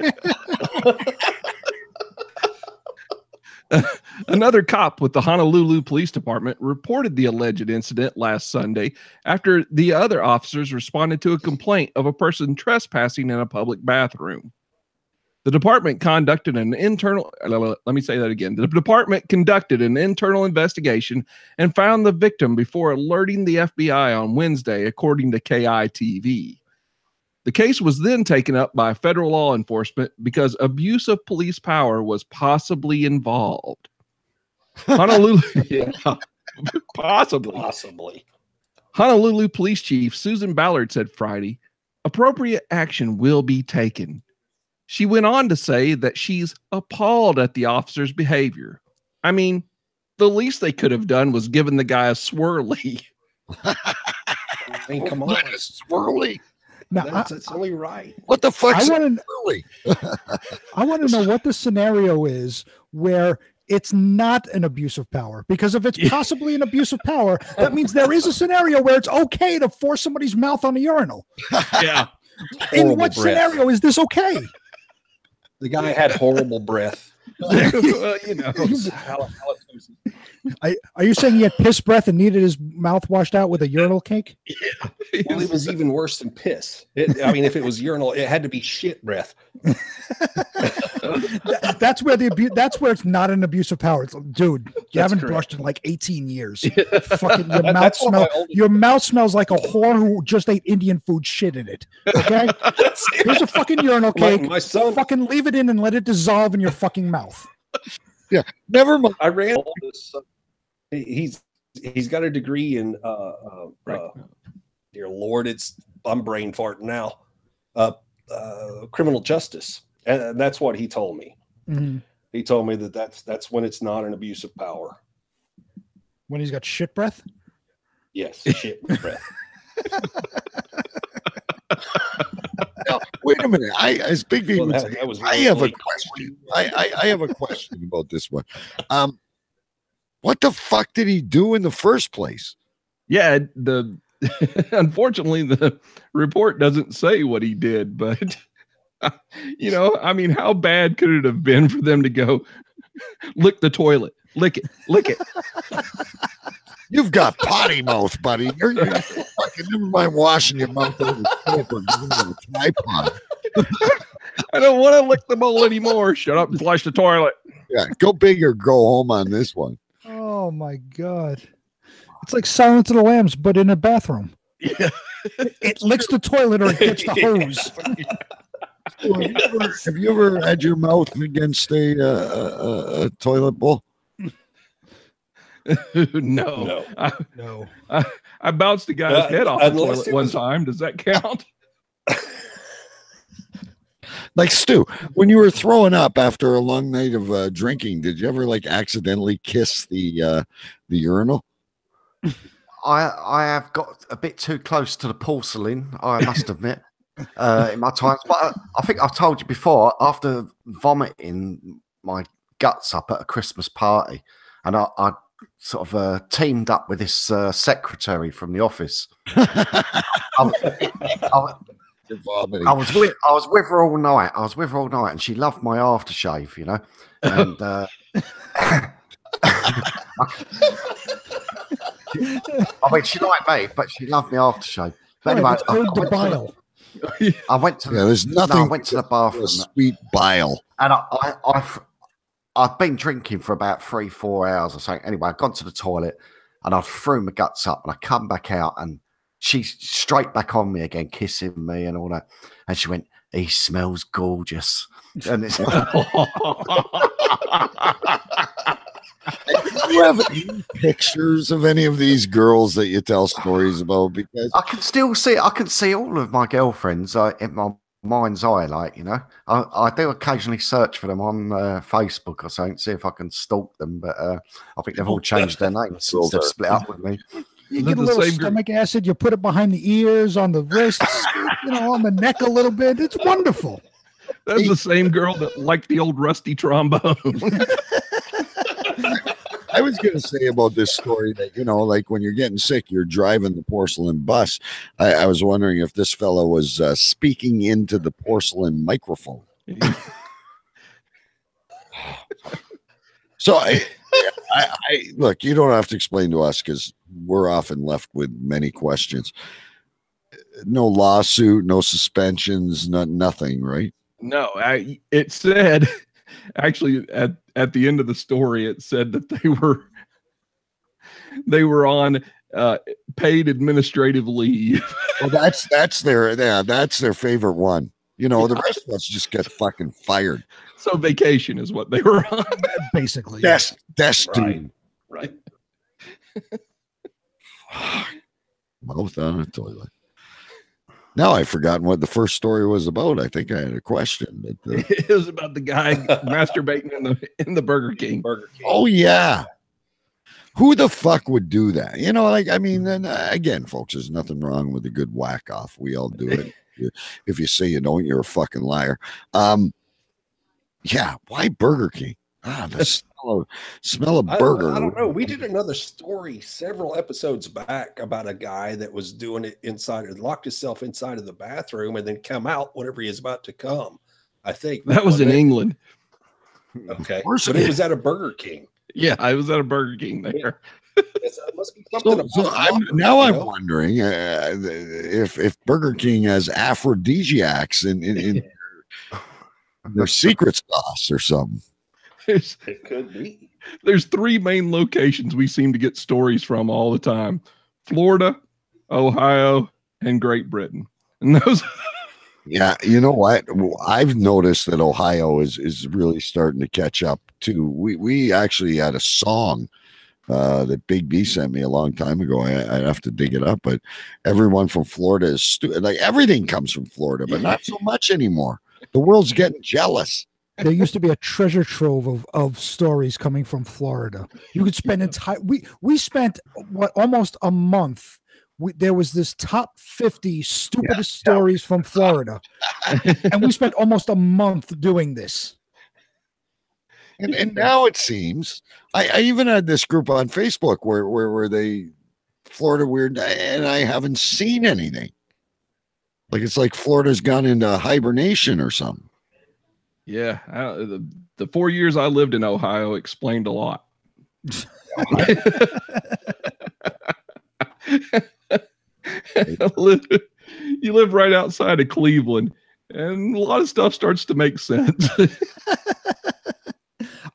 S12: Another cop with the Honolulu Police Department reported the alleged incident last Sunday after the other officers responded to a complaint of a person trespassing in a public bathroom. The department conducted an internal, let me say that again. The department conducted an internal investigation and found the victim before alerting the FBI on Wednesday, according to KITV. The case was then taken up by federal law enforcement because abuse of police power was possibly involved. Honolulu, yeah, possibly. Honolulu Police Chief Susan Ballard said Friday, appropriate action will be taken. She went on to say that she's appalled at the officer's behavior. I mean, the least they could have done was given the guy a swirly.
S13: I mean, come on.
S1: Swirly.
S10: Now,
S13: that's only right.
S1: What the fuck?
S10: I want to know what the scenario is where it's not an abuse of power. Because if it's possibly an abuse of power, that means there is a scenario where it's okay to force somebody's mouth on a urinal.
S12: Yeah.
S10: In what scenario is this okay?
S13: The guy had horrible breath.
S12: You know.
S10: Are you saying he had piss breath and needed his mouth washed out with a urinal cake?
S12: Yeah.
S13: Well, it was even worse than piss. If it was urinal, it had to be shit breath.
S10: That's where it's not an abuse of power. It's, dude, you haven't
S13: correct.
S10: brushed in like 18 years. Fucking your mouth smells like a whore who just ate Indian food shit in it. Okay? Here's a fucking urinal cake.
S13: My son,
S10: fucking leave it in and let it dissolve in your fucking mouth.
S1: Yeah, never mind.
S13: I ran all this. He's got a degree in dear Lord, I'm brain farting now. Criminal justice, and that's what he told me.
S10: Mm-hmm.
S13: He told me that's when it's not an abuse of power.
S10: When he's got shit breath?
S13: Yes, shit breath.
S1: Now, wait a minute. As Big B would say,
S13: that was
S1: I have a question. I have a question about this one. What the fuck did he do in the first place?
S12: Yeah, unfortunately the report doesn't say what he did, but how bad could it have been for them to go lick the toilet, lick it.
S1: You've got potty mouth, buddy. You're fucking never mind washing your mouth over the soap or giving it a tripod.
S12: I don't want to lick the bowl anymore. Shut up and flush the toilet.
S1: Yeah, go big or go home on this one.
S10: Oh my god. It's like Silence of the Lambs, but in a bathroom.
S12: Yeah.
S10: It licks the toilet or it gets the hose.
S1: Have you ever had your mouth against a toilet bowl?
S12: No.
S10: No.
S12: I bounced a guy's head off the toilet one time. Does that count?
S1: Like Stu, when you were throwing up after a long night of drinking, did you ever accidentally kiss the urinal?
S11: I have got a bit too close to the porcelain, I must admit, in my times. But I think I've told you before, after vomiting my guts up at a Christmas party, and I sort of teamed up with this secretary from the office. I was with her all night. And she loved my aftershave, and she liked me, but she loved me aftershave. But anyway, I went to
S1: there's nothing.
S11: I went to the bathroom.
S1: Sweet bile,
S11: and I'd been drinking for about 3-4 hours or something. Anyway, I'd gone to the toilet and I threw my guts up and I come back out and she's straight back on me again, kissing me and all that. And she went, "He smells gorgeous." And it's
S1: Do you have any pictures of any of these girls that you tell stories about? Because
S11: I can still see, I can see all of my girlfriends in my mind's eye, like, you know. I do occasionally search for them on Facebook or something, see if I can stalk them, but I think they've all changed their names since they've split up with me.
S10: You get a little stomach acid, you put it behind the ears, on the wrists, on the neck a little bit. It's wonderful.
S12: That's the same girl that liked the old rusty trombone.
S1: I was going to say about this story that, like when you're getting sick, you're driving the porcelain bus. I was wondering if this fellow was speaking into the porcelain microphone. So I look, you don't have to explain to us because we're often left with many questions. No lawsuit, no suspensions, nothing, right?
S12: No, it said actually at the end of the story, it said that they were on paid administrative leave.
S1: Well, that's their favorite one. The rest of us just get fucking fired.
S12: So vacation is what they were on,
S10: basically.
S1: Desk duty.
S12: Right.
S1: Both on a toilet. Now I've forgotten what the first story was about. I think I had a question. But,
S12: it was about the guy masturbating in the Burger King.
S1: Oh yeah. Who the fuck would do that? Then again, folks, there's nothing wrong with a good whack off. We all do it. If you say you don't, you're a fucking liar. Yeah, why Burger King? The smell of burger.
S13: I don't know. We did another story several episodes back about a guy that was doing it inside, or locked himself inside of the bathroom and then come out whenever he is about to come. I think
S12: that was in England.
S13: Okay, but it was at a Burger King.
S12: Yeah, I was at a Burger King there.
S13: It must be something.
S1: I'm wondering if Burger King has aphrodisiacs in their secret sauce or something.
S13: It could be.
S12: There's 3 main locations we seem to get stories from all the time: Florida, Ohio, and Great Britain. And those.
S1: Yeah, you know what? I've noticed that Ohio is really starting to catch up too. We actually had a song that Big B sent me a long time ago. I'd have to dig it up, but everyone from Florida is like everything comes from Florida, but not so much anymore. The world's getting jealous.
S10: There used to be a treasure trove of stories coming from Florida. You could spend we spent almost a month. There was this top 50 stupidest stories from Florida, and we spent almost a month doing this.
S1: And now it seems I even had this group on Facebook where they Florida weird, and I haven't seen anything. Like it's like Florida's gone into hibernation or something.
S12: Yeah, the 4 years I lived in Ohio explained a lot. You live right outside of Cleveland, and a lot of stuff starts to make sense.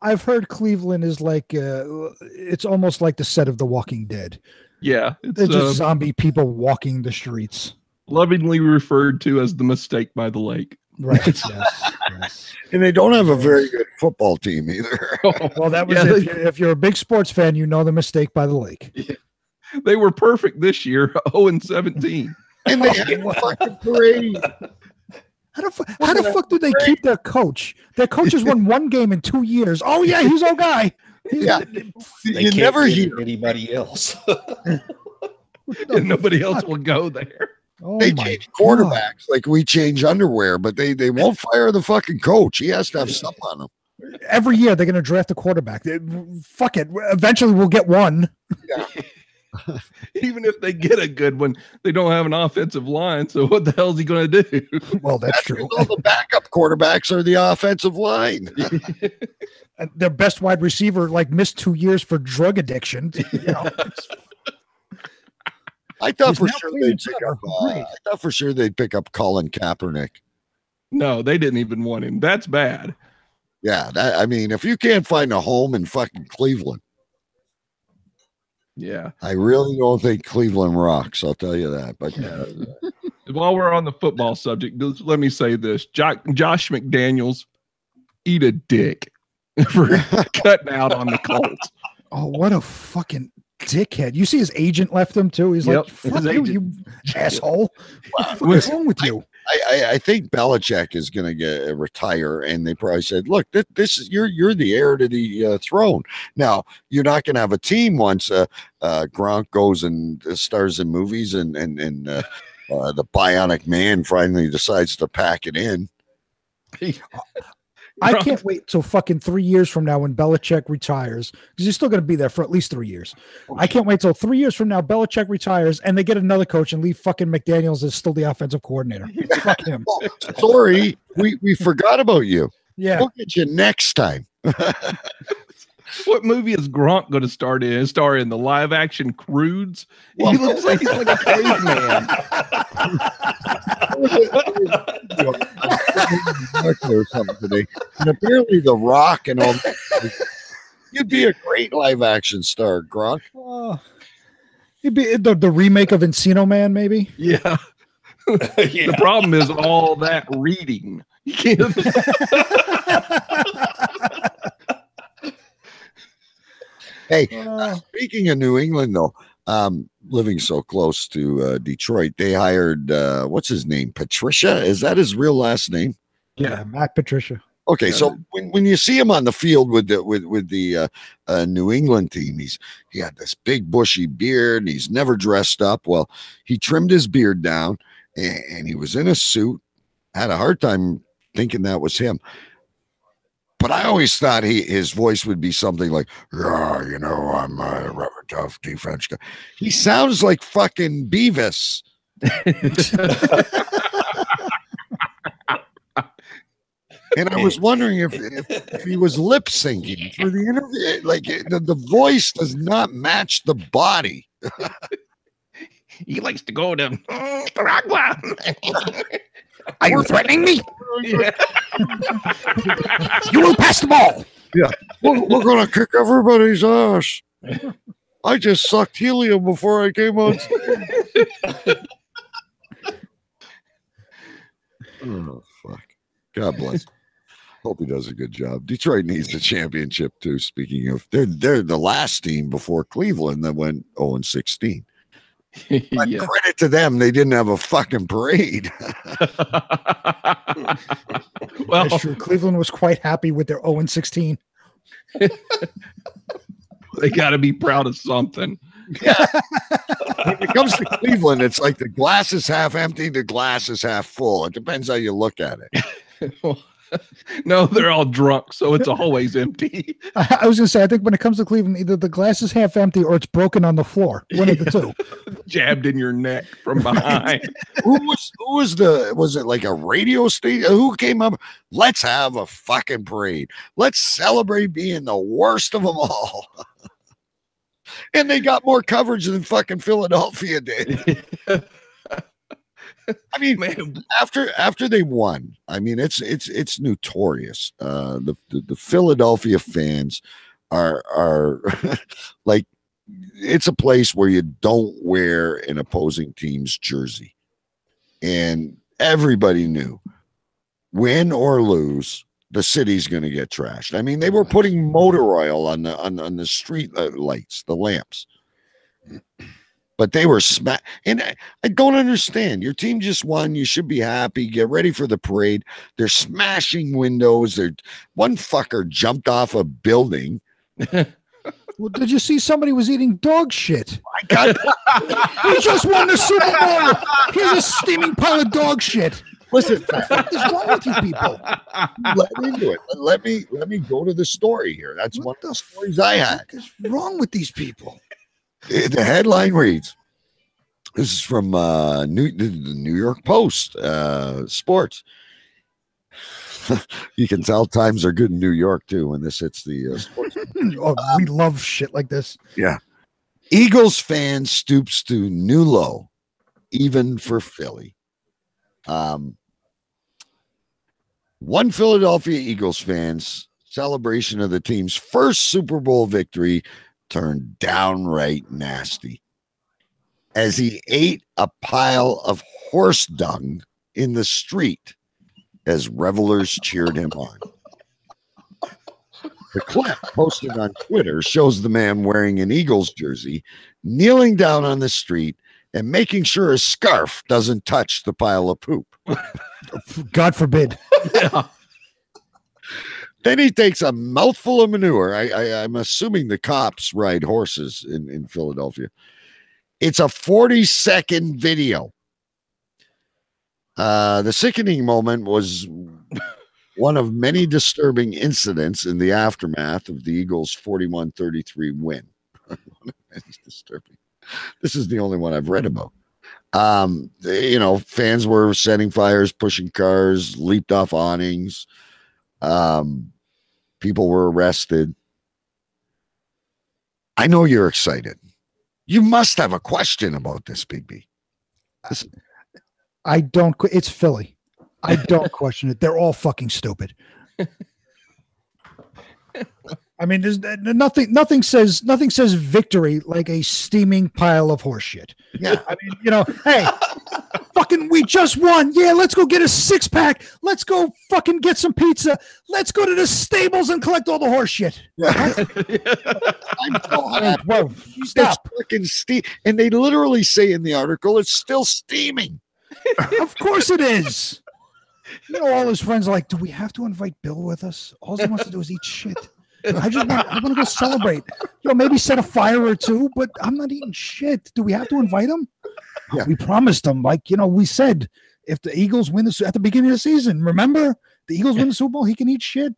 S10: I've heard Cleveland is like it's almost like the set of The Walking Dead.
S12: Yeah,
S10: they're just zombie people walking the streets,
S12: lovingly referred to as the mistake by the lake.
S10: Right. Yes.
S1: And they don't have a very good football team either.
S10: Well, that was if you're a big sports fan, you know the mistake by the lake.
S12: Yeah. They were perfect this year, 0-17.
S1: And they had a fucking parade.
S10: How the fuck do they keep their coach? Their coach has won 1 game in 2 years. Oh yeah, he's our guy.
S1: Yeah,
S13: you never hear anybody else.
S12: And nobody else will go there.
S10: Oh,
S1: they change quarterbacks like we change underwear, but they won't fire the fucking coach. He has to have something on him.
S10: Every year they're going to draft a quarterback. Fuck it. Eventually we'll get one.
S1: Yeah.
S12: Even if they get a good one, they don't have an offensive line. So what the hell is he going to do?
S10: Well, that's true.
S1: All the backup quarterbacks are the offensive line.
S10: And their best wide receiver missed 2 years for drug addiction.
S1: I thought for sure they'd pick up Colin Kaepernick.
S12: No, they didn't even want him. That's bad.
S1: Yeah, I mean, if you can't find a home in fucking Cleveland,
S12: yeah,
S1: I really don't think Cleveland rocks. I'll tell you that. But
S12: while we're on the football subject, let me say this: Josh McDaniels, eat a dick for cutting out on the Colts.
S10: Oh, what a fucking dickhead! You see, his agent left him too. He's like, "Fuck you asshole! What's wrong with you?"
S1: I think Belichick is going to get retire, and they probably said, "Look, this is you're the heir to the throne. Now you're not going to have a team once Gronk goes and stars in movies, and the Bionic Man finally decides to pack it in."
S10: I can't wait till fucking 3 years from now when Belichick retires, because he's still going to be there for at least 3 years. I can't wait till 3 years from now Belichick retires and they get another coach and leave fucking McDaniels as still the offensive coordinator. Fuck him.
S1: Sorry, we forgot about you.
S10: Yeah,
S1: we'll get you next time.
S12: What movie is Gronk going to star in the live action Croods? He looks like he's like a caveman.
S1: Or something today. And apparently The Rock and all you'd be a great live action star, Gronk.
S10: He'd be the remake of Encino Man, maybe.
S12: Yeah. The problem is all that reading. You can't.
S1: Hey, speaking of New England, though, living so close to Detroit, they hired what's his name? Patricia? Is that his real last name?
S10: Yeah, Matt Patricia.
S1: Okay, so when you see him on the field with the New England team, he had this big bushy beard and he's never dressed up. Well, he trimmed his beard down and he was in a suit. Had a hard time thinking that was him. But I always thought his voice would be something like, "Yeah, you know, I'm a tough defense guy." He sounds like fucking Beavis. And I was wondering if he was lip syncing for the interview. Like the voice does not match the body.
S12: He likes to go to Nicaragua.
S10: Are you threatening me?
S12: Yeah.
S10: You will pass the ball.
S1: Yeah, we're gonna kick everybody's ass. I just sucked helium before I came on stage. Oh fuck! God bless. Hope he does a good job. Detroit needs the championship too. Speaking of, they're the last team before Cleveland that went 0-16. But credit to them, they didn't have a fucking parade.
S10: Well, that's true. Cleveland was quite happy with their 0-16.
S12: They got to be proud of something.
S1: Yeah. When it comes to Cleveland, it's like the glass is half empty, the glass is half full. It depends how you look at it.
S12: No, they're all drunk, so it's always empty.
S10: I was going to say, I think when it comes to Cleveland, either the glass is half empty or it's broken on the floor. One of the two.
S12: Jabbed in your neck from behind.
S1: Was it like a radio station? Who came up? Let's have a fucking parade. Let's celebrate being the worst of them all. And they got more coverage than fucking Philadelphia did. I mean, man, after they won, I mean, it's notorious. The Philadelphia fans are like, it's a place where you don't wear an opposing team's jersey, and everybody knew, win or lose, the city's going to get trashed. I mean, they were putting motor oil on the street lights, the lamps. But they were and I don't understand. Your team just won. You should be happy. Get ready for the parade. They're smashing windows. One fucker jumped off a building.
S10: Well, did you see somebody was eating dog shit?
S1: I got.
S10: We just won the Super Bowl. Here's a steaming pile of dog shit.
S1: Listen,
S10: what is wrong with you people?
S1: Let me do it. Let me go to the story here. That's one of the stories I had.
S10: What is wrong with these people?
S1: The headline reads, this is from the New York Post, sports. You can tell times are good in New York, too, when this hits the sports.
S10: Oh, we love shit like this.
S1: Yeah. Eagles fan stoops to new low, even for Philly. One Philadelphia Eagles fan's celebration of the team's first Super Bowl victory turned downright nasty as he ate a pile of horse dung in the street as revelers cheered him on. The clip posted on Twitter shows the man wearing an Eagles jersey, kneeling down on the street and making sure his scarf doesn't touch the pile of poop.
S10: God forbid.
S12: Yeah.
S1: Then he takes a mouthful of manure. I'm assuming the cops ride horses in Philadelphia. It's a 40-second video. The sickening moment was one of many disturbing incidents in the aftermath of the Eagles' 41-33 win. Disturbing. This is the only one I've read about. Fans were setting fires, pushing cars, leaped off awnings. People were arrested. I know you're excited. You must have a question about this, Big B.
S10: I don't. It's Philly. I don't question it. They're all fucking stupid. I mean, there's nothing says victory like a steaming pile of horse shit.
S1: Yeah.
S10: I mean, hey, fucking, we just won. Yeah, let's go get a 6-pack. Let's go fucking get some pizza. Let's go to the stables and collect all the horse shit.
S1: I'm so happy.
S10: Whoa, stop.
S1: It's fucking steam. And they literally say in the article, it's still steaming.
S10: Of course it is. All his friends are like, do we have to invite Bill with us? All he wants to do is eat shit. I want to go celebrate. Maybe set a fire or two, but I'm not eating shit. Do we have to invite him? Yeah. We promised him, we said, if the Eagles win at the beginning of the season, remember, the Eagles win the Super Bowl, he can eat shit.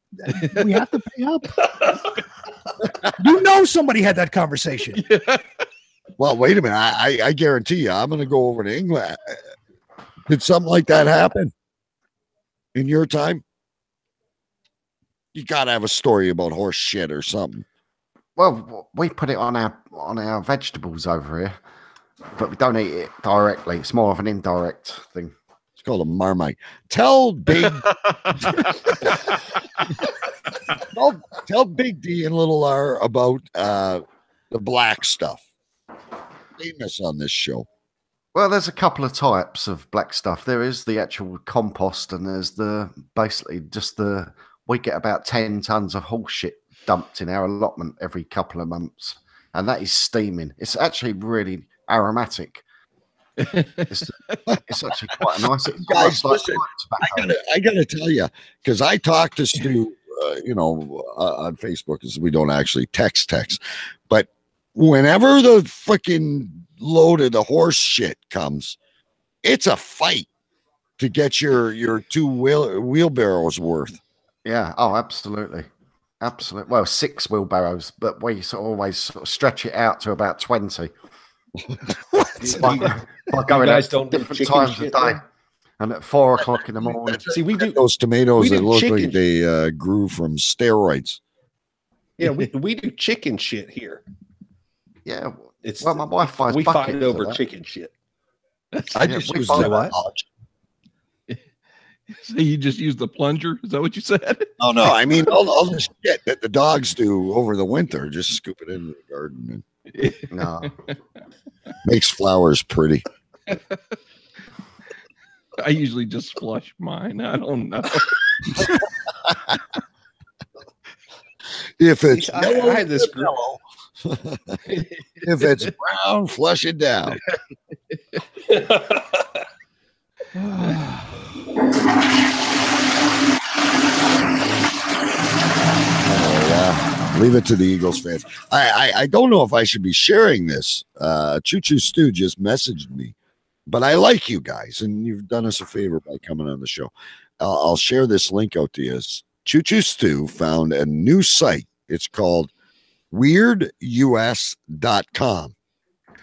S10: We have to pay up. Somebody had that conversation.
S1: Yeah. Well, wait a minute. I guarantee you, I'm going to go over to England. Did something like that happen in your time? You got to have a story about horse shit or something.
S11: Well, we put it on our vegetables over here, but we don't eat it directly. It's more of an indirect thing.
S1: It's called a Marmite. Tell Big tell Big D and Little R about the black stuff. Famous on this show.
S11: Well, there's a couple of types of black stuff. There is the actual compost, and there's we get about 10 tons of horse shit dumped in our allotment every couple of months, and that is steaming. It's actually really aromatic. It's actually quite nice.
S1: Guys, listen, I gotta tell you, because I talked to Stu, on Facebook, because we don't actually text, but whenever the freaking load of the horse shit comes, it's a fight to get your two wheelbarrows worth.
S11: Yeah. Oh, absolutely. Well, 6 wheelbarrows, but we always stretch it out to about 20. By going
S13: guys
S11: out
S13: don't do
S11: different
S13: chicken
S11: times of
S13: shit,
S11: day,
S13: though?
S11: and at 4 o'clock in the morning.
S13: See, we do
S1: those tomatoes
S13: we
S1: that
S13: do
S1: look
S13: chicken
S1: like they grew from steroids.
S13: Yeah, we do chicken shit here.
S11: Yeah,
S13: it's
S11: my wife buys
S13: we
S11: buckets
S13: fight
S11: of
S13: over
S11: that.
S13: chicken shit.
S1: I just use
S11: buy
S12: So you just use the plunger? Is that what you said?
S1: Oh no, I mean all the shit that the dogs do over the winter, just scoop it into the garden and
S11: No,
S1: makes flowers pretty.
S12: I usually just flush mine. I don't know.
S1: If it's
S13: I had this group.
S1: if it's brown, flush it down. Leave it to the Eagles fans. I don't know if I should be sharing this. Choo Choo Stu just messaged me, but I like you guys, and you've done us a favor by coming on the show. I'll share this link out to you. Choo Choo Stu found a new site. It's called WeirdUS.com.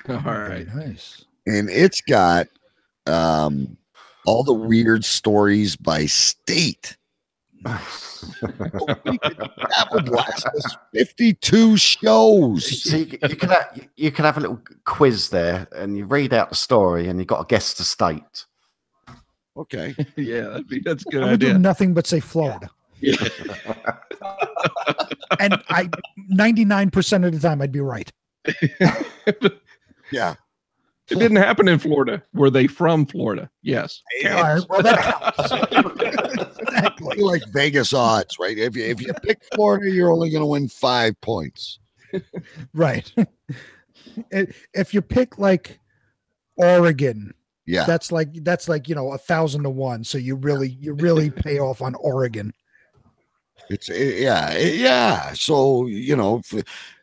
S12: All right.
S10: Nice.
S1: And it's got all the weird stories by state. That would last us 52 shows.
S11: so you can have a little quiz there, and you read out the story, and you got to guess the state.
S1: Okay.
S12: Yeah, that's a good
S10: I would do
S12: idea.
S10: nothing but say Florida. And 99% of the time I'd be right.
S1: Yeah.
S12: It didn't happen in Florida. Were they from Florida? Yes.
S10: All right, well, that counts.
S1: Exactly. Like Vegas odds, right? If you pick Florida, you're only going to win 5 points.
S10: Right. If you pick like Oregon,
S1: Yeah,
S10: that's like 1,000 to 1. So you really pay off on Oregon.
S1: Yeah. So if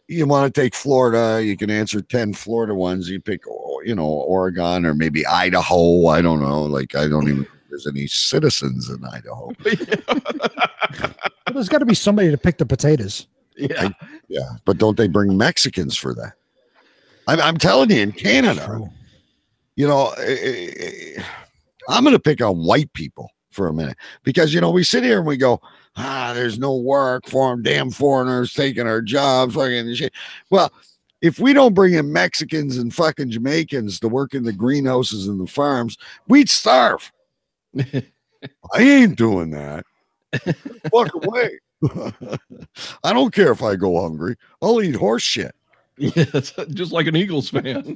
S1: you want to take Florida, you can answer 10 Florida ones. You pick, Oregon or maybe Idaho. I don't know. Like I don't even. There's any citizens in Idaho.
S10: Well, there's got to be somebody to pick the potatoes.
S12: Yeah.
S1: But don't they bring Mexicans for that? I'm telling you, in Canada, I'm going to pick on white people for a minute because, we sit here and we go, there's no work for them. Damn foreigners taking our jobs. Fucking shit. Well, if we don't bring in Mexicans and fucking Jamaicans to work in the greenhouses and the farms, we'd starve. I ain't doing that. Fuck away. I don't care if I go hungry. I'll eat horse shit.
S12: Yeah, just like an Eagles fan.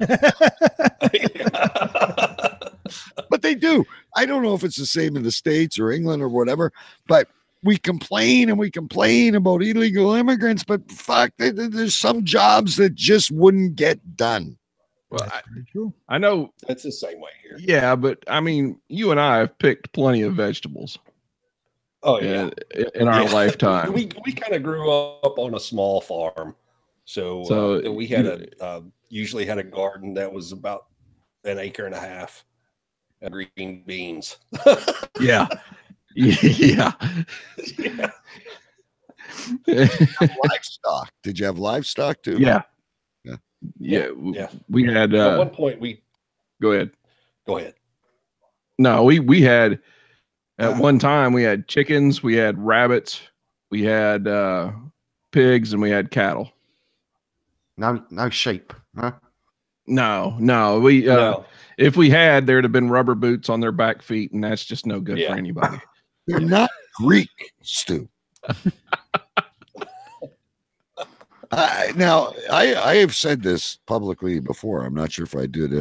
S1: But they do. I don't know if it's the same in the States or England or whatever, but we complain and we complain about illegal immigrants, but fuck, there's some jobs that just wouldn't get done.
S12: Well, I know
S13: that's the same way here.
S12: Yeah, but I mean, you and I have picked plenty of vegetables.
S13: Oh yeah,
S12: in our lifetime.
S13: We kind of grew up on a small farm, so we had usually had a garden that was about 1.5 acres of green beans.
S12: Yeah. Yeah.
S1: Livestock. Did you have livestock too?
S12: Yeah.
S13: Yeah.
S12: We had
S13: at one point
S12: go ahead.
S13: Go ahead.
S12: No, we had at one time we had chickens, we had rabbits, we had pigs, and we had cattle.
S11: No sheep, huh?
S12: No. We if we had, there'd have been rubber boots on their back feet, and that's just no good for anybody.
S1: They're not Greek, Stu. Now, I have said this publicly before. I'm not sure if I did.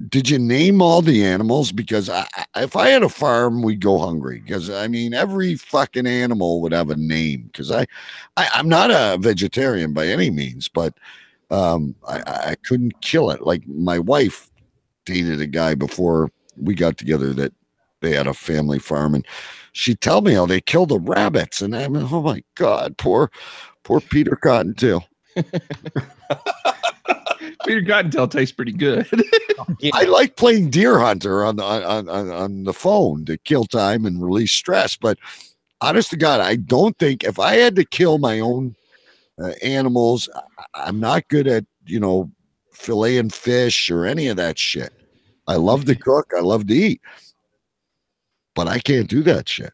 S1: Did you name all the animals? Because if I had a farm, we'd go hungry. Because I mean, every fucking animal would have a name. Because I'm not a vegetarian by any means, but I couldn't kill it. Like my wife dated a guy before we got together that they had a family farm, and she'd tell me how they killed the rabbits, and I'm oh my god, poor Peter Cottontail.
S12: Peter Cottontail tastes pretty good.
S1: I like playing Deer Hunter on the phone to kill time and release stress. But honest to God, I don't think if I had to kill my own animals, I'm not good at filleting fish or any of that shit. I love to cook. I love to eat, but I can't do that shit.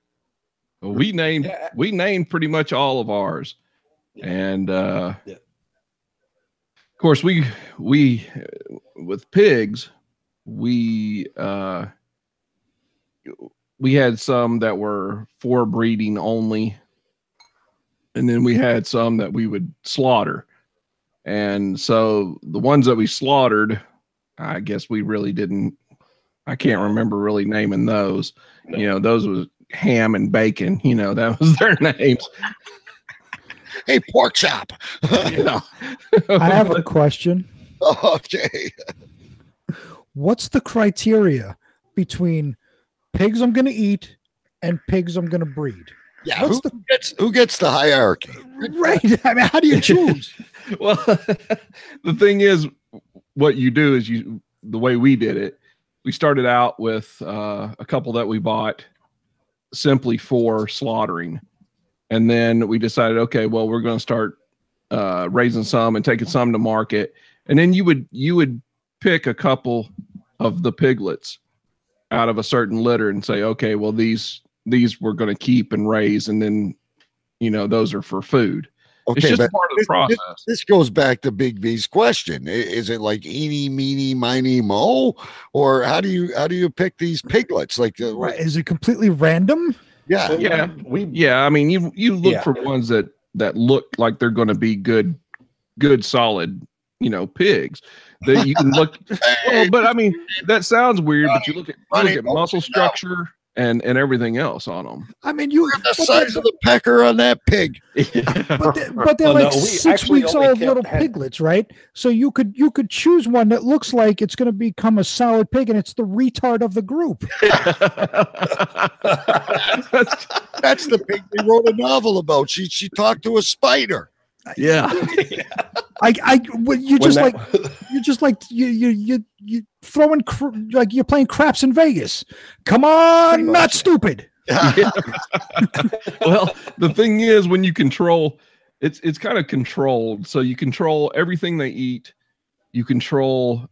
S12: Well, we named pretty much all of ours. And of course we with pigs we had some that were for breeding only, and then we had some that we would slaughter. And so the ones that we slaughtered, I guess we really didn't, I can't remember really naming those. Those was ham and bacon, that was their names.
S1: Hey, pork chop.
S10: I have a question.
S1: Okay.
S10: What's the criteria between pigs I'm going to eat and pigs I'm going to breed?
S1: Yeah, who gets the hierarchy?
S10: Right. I mean, how do you choose?
S12: Well, the thing is, what you do is the way we did it, we started out with a couple that we bought simply for slaughtering. And then we decided, okay, well, we're going to start raising some and taking some to market. And then you would pick a couple of the piglets out of a certain litter and say, okay, well, these we're going to keep and raise. And then, those are for food.
S1: Okay,
S12: it's just
S1: but
S12: part of the process.
S1: This goes back to Big B's question. Is it like eeny, meeny, miny, mo, or how do you pick these piglets? Like,
S10: Right. Is it completely random?
S1: Yeah,
S12: Yeah. I mean, you look for ones that look like they're going to be good, solid, pigs. That you can look. Well, but I mean, that sounds weird. But you look at muscle structure and everything else on them.
S10: I mean, you
S1: the size of the pecker on that pig.
S10: But they're like 6 weeks old little piglets, right? So you could choose one that looks like it's going to become a solid pig, and it's the retard of the group.
S1: That's the pig they wrote a novel about. She talked to a spider.
S12: Yeah.
S10: You throwing like you're playing craps in Vegas. Come on, not stupid.
S12: Well, the thing is, when you control, it's kind of controlled. So you control everything they eat. You control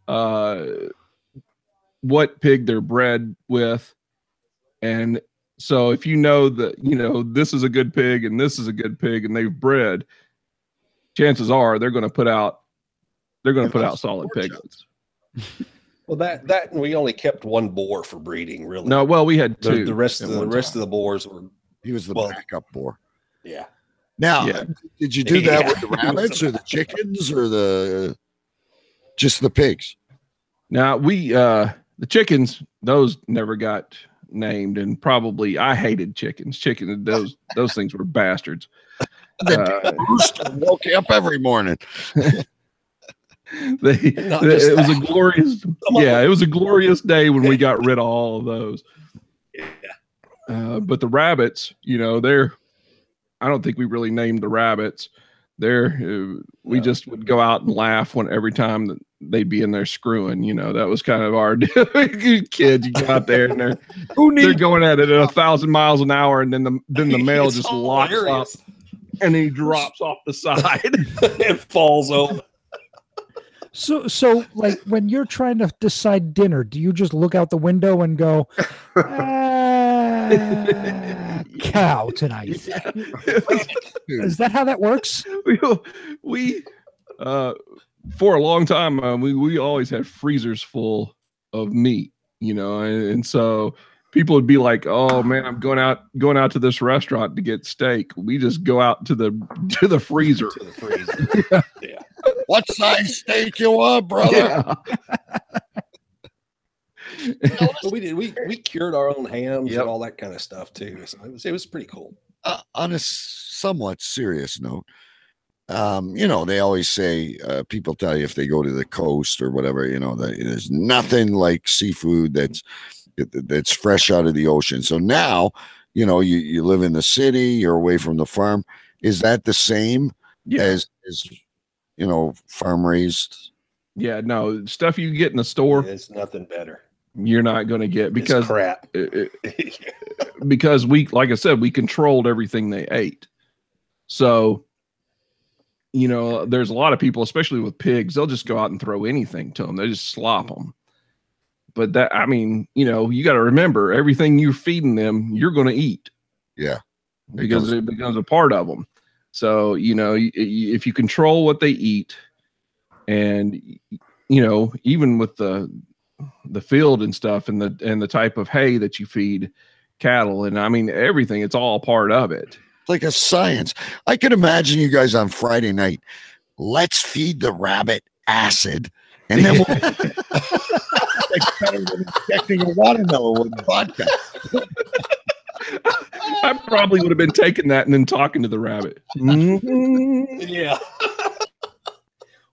S12: what pig they're bred with, and so if you know that this is a good pig and this is a good pig, and they've bred, chances are they're going to put out solid piglets.
S13: Well, that and we only kept one boar for breeding, really.
S12: No, well, we had two.
S13: The rest of the boars were.
S1: He was the backup boar.
S13: Yeah.
S1: Now, did you do that with the rabbits or the chickens or just the pigs?
S12: Now the chickens, those never got named, and probably I hated chickens. Those things were bastards.
S1: Woke you up every morning.
S12: It was a glorious day when we got rid of all of those. But the rabbits, I don't think we really named the rabbits. We just would go out and laugh every time that they'd be in there screwing. That was kind of our kids. You go out there and they're going at it at 1,000 miles an hour, and then the male just locks up. And he drops off the side.
S13: It falls over.
S10: So like when you're trying to decide dinner, do you just look out the window and go, cow tonight? Is that how that works?
S12: We for a long time, we always had freezers full of meat, and so people would be like, "Oh man, I'm going out to this restaurant to get steak." We just go out to the freezer.
S13: To the freezer. Yeah.
S1: What size steak you want, brother?
S12: Yeah.
S13: We cured our own hams and all that kind of stuff too. So it was pretty cool.
S1: On a somewhat serious note, they always say, people tell you if they go to the coast or whatever, that there's nothing like seafood that's fresh out of the ocean. So now, you live in the city, you're away from the farm. Is that the same as farm raised?
S12: Yeah, no, stuff you get in the store,
S13: it's nothing better.
S12: You're not going to get because
S13: it's crap.
S12: Because like I said, we controlled everything they ate. So, there's a lot of people, especially with pigs, they'll just go out and throw anything to them. They just slop them. But you got to remember, everything you're feeding them, you're going to eat.
S1: Yeah.
S12: Because it becomes a part of them. So, if you control what they eat, and, even with the field and stuff and the type of hay that you feed cattle, and I mean, everything, it's all part of it.
S1: It's like a science. I could imagine you guys on Friday night, let's feed the rabbit acid. And then we'll like better than injecting a watermelon with vodka.
S12: I probably would have been taking that and then talking to the rabbit. Mm-hmm.
S13: Yeah.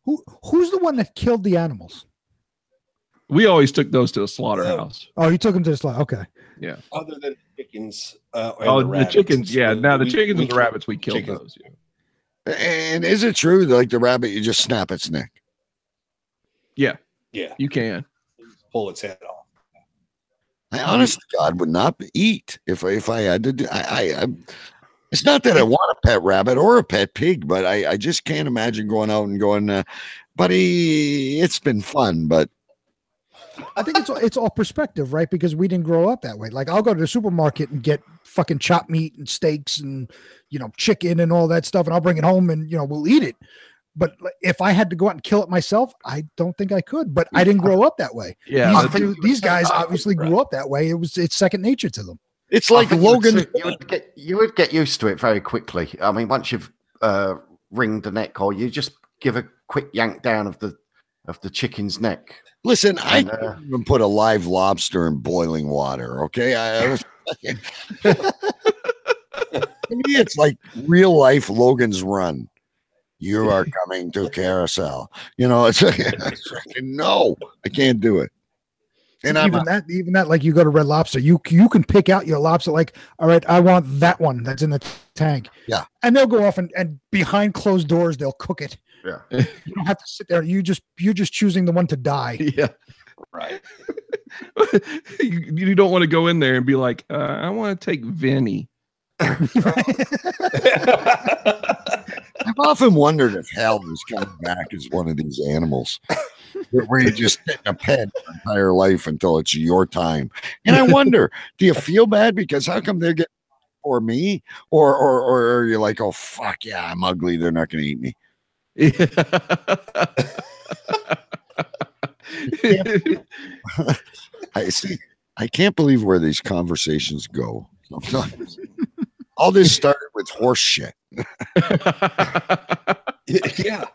S10: Who's the one that killed the animals?
S12: We always took those to a slaughterhouse.
S10: Oh, you took them to the slaughter. Okay.
S12: Yeah.
S13: Other than chickens.
S12: The chickens. Yeah. Now the chickens and the rabbits, we killed those. Yeah.
S1: And is it true that like the rabbit, you just snap its neck?
S12: Yeah.
S13: Yeah.
S12: You can
S13: pull its head off.
S1: I honest to God would not eat if I had to do. It's not that I want a pet rabbit or a pet pig, but I just can't imagine going out and going, buddy, it's been fun, but
S10: I think it's all perspective, right? Because we didn't grow up that way. Like I'll go to the supermarket and get fucking chopped meat and steaks and chicken and all that stuff, and I'll bring it home and we'll eat it. But if I had to go out and kill it myself, I don't think I could. But I didn't grow up that way.
S12: Yeah,
S10: these guys obviously grew up that way. It's second nature to them.
S1: It's like Logan.
S11: You would get used to it very quickly. I mean, once you've ringed the neck, or you just give a quick yank down of the chicken's neck.
S1: Listen, I couldn't even put a live lobster in boiling water. Okay, to me, it's like real life Logan's Run. You are coming to Carousel. It's like, no, I can't do it. And
S10: even that, like you go to Red Lobster, you can pick out your lobster. Like, all right, I want that one that's in the tank.
S1: Yeah,
S10: and they'll go off and behind closed doors they'll cook it.
S11: Yeah,
S10: you don't have to sit there. You're just choosing the one to die.
S12: Yeah, right. You don't want to go in there and be like, I want to take Vinny.
S1: I've often wondered if hell is coming back as one of these animals where you just sit in a pen your entire life until it's your time. And I wonder, do you feel bad because how come they're getting for me? Or are you like, oh, fuck yeah, I'm ugly. They're not going to eat me. I can't believe where these conversations go sometimes. All this started with horse shit.
S13: Yeah.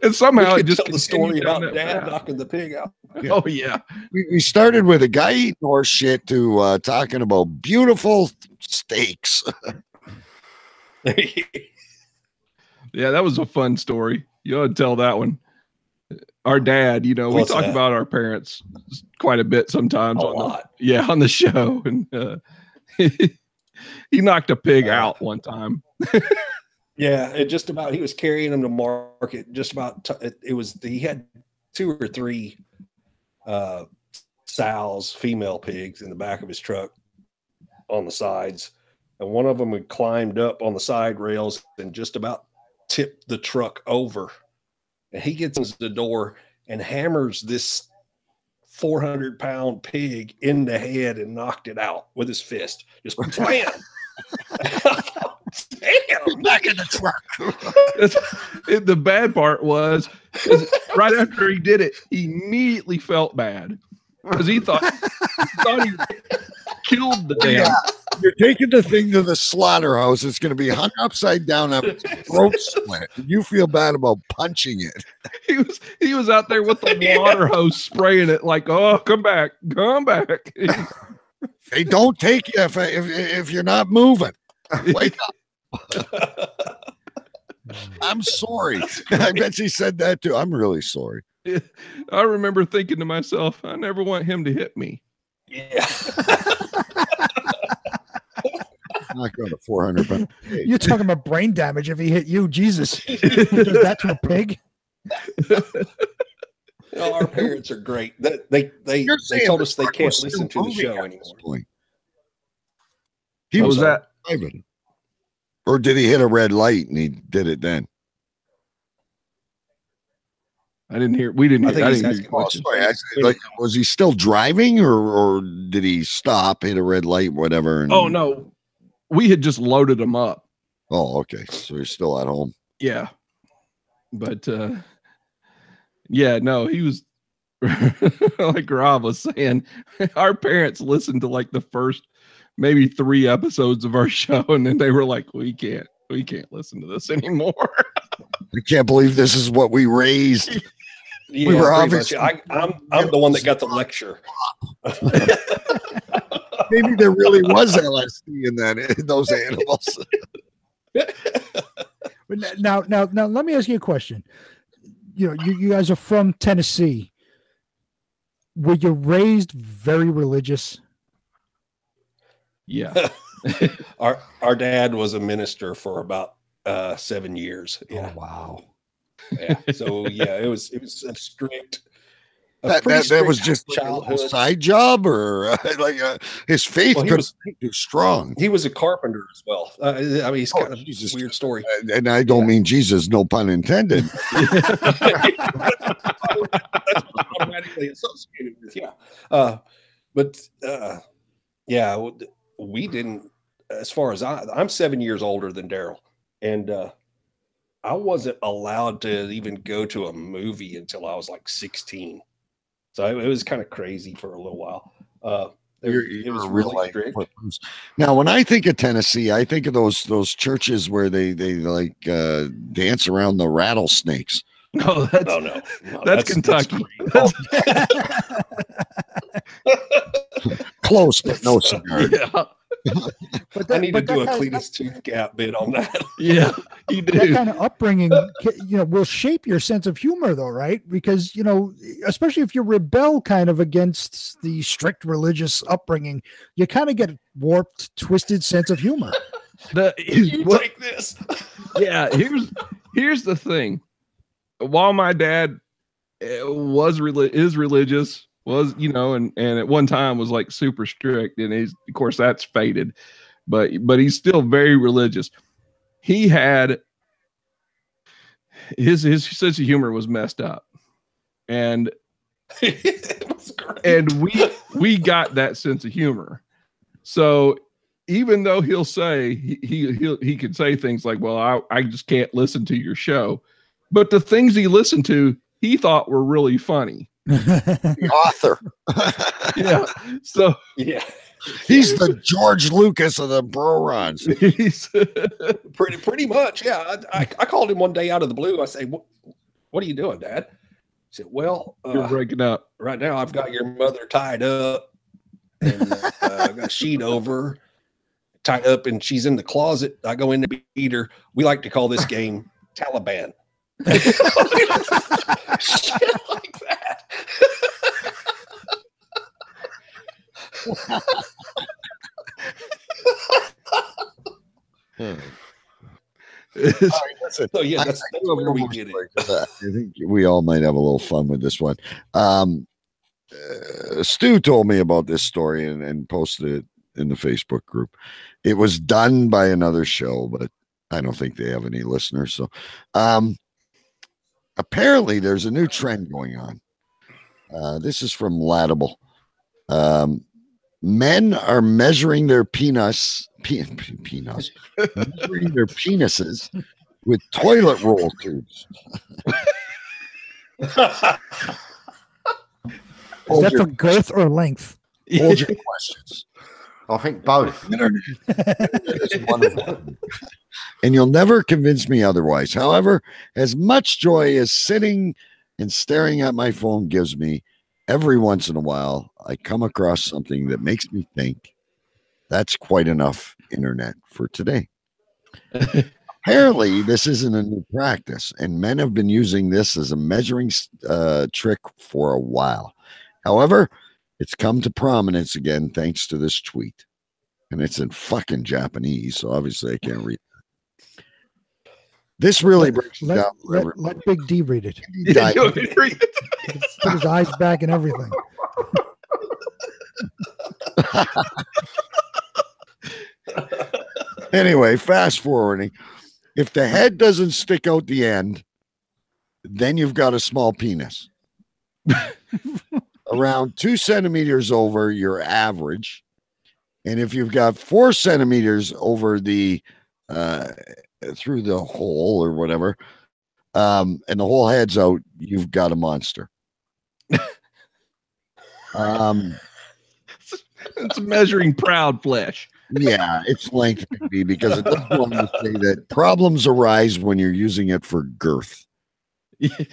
S12: And somehow
S13: it
S12: just
S13: tell the story about Dad knocking the pig out.
S1: Yeah.
S12: Oh yeah.
S1: We started with a guy eating horse shit to talking about beautiful steaks.
S12: Yeah, that was a fun story. You ought to tell that one. Our dad, we talk about our parents quite a bit sometimes. On the show. And he knocked a pig out one time.
S13: Yeah, he was carrying them to market. He had 2 or 3 sows, female pigs, in the back of his truck on the sides, and one of them had climbed up on the side rails and just about tipped the truck over. And he gets into the door and hammers this 400-pound pig in the head and knocked it out with his fist. Just blam.
S1: Damn, back in the truck.
S12: The bad part was right after he did it, he immediately felt bad because he thought he killed the damn.
S1: You're taking the thing to the slaughterhouse. It's going to be hung upside down, up throat split. You feel bad about punching it.
S12: He was out there with the water hose spraying it like, oh, come back.
S1: They don't take you if you're not moving. Wake up. I'm sorry. I bet she said that too. I'm really sorry.
S12: I remember thinking to myself, I never want him to hit me.
S13: Yeah.
S1: Not going to 400 pounds.
S10: You're talking about brain damage if he hit you. Jesus. He does that to a pig?
S13: Our parents are great. They told us they can't listen to the show anymore.
S1: He was that driving. Or did he hit a red light and he did it then?
S12: I didn't hear. We didn't. I didn't hear.
S1: Like, was he still driving, or did he stop, hit a red light, whatever? And...
S12: Oh no, we had just loaded him up.
S1: Oh, okay. So he's still at home.
S12: Yeah, but yeah, no, he was like Rob was saying. Our parents listened to like the first maybe 3 episodes of our show, and then they were like, "We can't listen to this anymore."
S1: I can't believe this is what we raised.
S13: Yeah, we were obviously. I'm the one that got the lecture.
S1: Maybe there really was LSD in those animals.
S10: Now, let me ask you a question. You guys are from Tennessee. Were you raised very religious?
S12: Yeah.
S13: Our dad was a minister for about 7 years. Yeah.
S10: Oh, wow.
S13: Yeah. So yeah, it was a strict.
S1: That was just like a little side job, or his faith was too strong.
S13: He was a carpenter as well. I mean, he's kind of
S1: Jesus.
S13: a weird story.
S1: And I don't mean Jesus, no pun intended.
S13: That's automatically associated with, we didn't, as far as I'm 7 years older than Daryl, and I wasn't allowed to even go to a movie until I was like 16. So it was kind of crazy for a little while. It was really strict.
S1: Now, when I think of Tennessee, I think of those churches where they like dance around the rattlesnakes.
S12: No, that's Kentucky.
S1: Close, but no cigar.
S12: Yeah.
S13: I need to do a Cletus Tooth Gap bit on that.
S12: Yeah, you do.
S10: That kind of upbringing, will shape your sense of humor, though, right? Because, especially if you rebel kind of against the strict religious upbringing, you kind of get a warped, twisted sense of humor.
S13: Take this.
S12: Yeah, here's the thing. While my dad is religious, and at one time was like super strict, and of course that's faded, but he's still very religious. He had his sense of humor was messed up, and and we got that sense of humor. So even though he'll say he could say things like, well, I just can't listen to your show, but the things he listened to he thought were really funny.
S1: The author.
S12: Yeah. So
S13: yeah,
S1: he's the George Lucas of the Brorons.
S12: He's
S13: pretty much. Yeah. I called him one day out of the blue. I say, what are you doing, Dad? He said, well,
S12: you're breaking up
S13: right now. I've got your mother tied up, and I got a sheet over her, tied up, and she's in the closet. I go in to beat her. We like to call this game Taliban. Shit like that.
S1: So
S13: yeah, that's where we get it.
S1: I think we all might have a little fun with this one. Stu told me about this story and posted it in the Facebook group. It was done by another show, but I don't think they have any listeners. So apparently there's a new trend going on. This is from Laudable. Men are measuring their peanuts, measuring their penises with toilet roll tubes.
S10: Is that for girth or length?
S1: Hold your questions.
S11: I think both.
S1: It's wonderful. And you'll never convince me otherwise. However, as much joy as sitting and staring at my phone gives me, every once in a while, I come across something that makes me think that's quite enough internet for today. Apparently, this isn't a new practice, and men have been using this as a measuring trick for a while. However, it's come to prominence again thanks to this tweet. And it's in fucking Japanese, so obviously I can't read it. This really breaks it down.
S10: Let Big D read it.
S12: Put
S10: his eyes back and everything.
S1: Anyway, fast forwarding. If the head doesn't stick out the end, then you've got a small penis. Around 2 centimeters over your average. And if you've got 4 centimeters over the through the hole or whatever, and the whole head's out, you've got a monster.
S12: It's measuring proud flesh.
S1: Yeah, it's length maybe, because it doesn't want to say that problems arise when you're using it for girth. If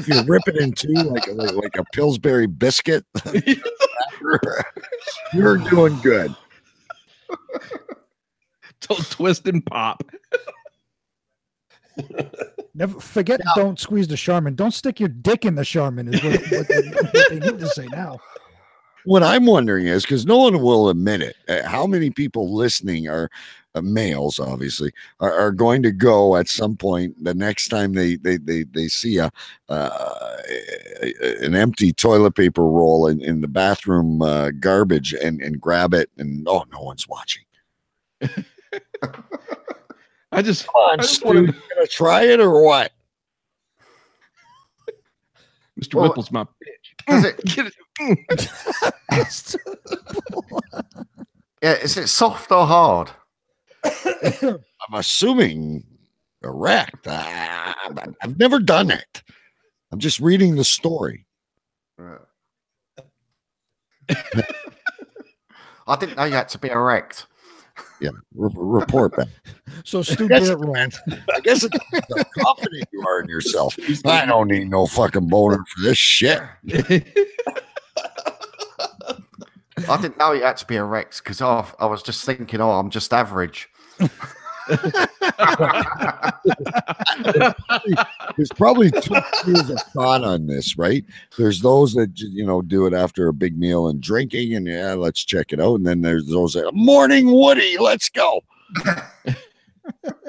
S1: you rip it in two like a Pillsbury biscuit, you're doing good.
S12: Don't twist and pop.
S10: Never forget. Don't squeeze the Charmin. Don't stick your dick in the Charmin. Is what they need to say now.
S1: what I'm wondering is, because no one will admit it, how many people listening are males, obviously, are going to go at some point the next time they see an empty toilet paper roll in the bathroom garbage and grab it, and no one's watching.
S12: I just
S1: wanted to try it or what?
S12: Mr. Whipple's my bitch.
S11: Does it?
S12: Get it.
S11: Yeah, is it soft or hard?
S1: I'm assuming erect. I've never done it. I'm just reading the story.
S11: I didn't know you had to be erect.
S1: Yeah, report back.
S10: So Stu did it wrong.
S1: I guess it's how confident you are in yourself. I don't need no fucking boner for this shit.
S11: I didn't know you had to be erect because I was just thinking, I'm just average.
S1: There's probably 2 schools of thought on this, right? There's those that do it after a big meal and drinking, and let's check it out. And then there's those that morning Woody, let's go.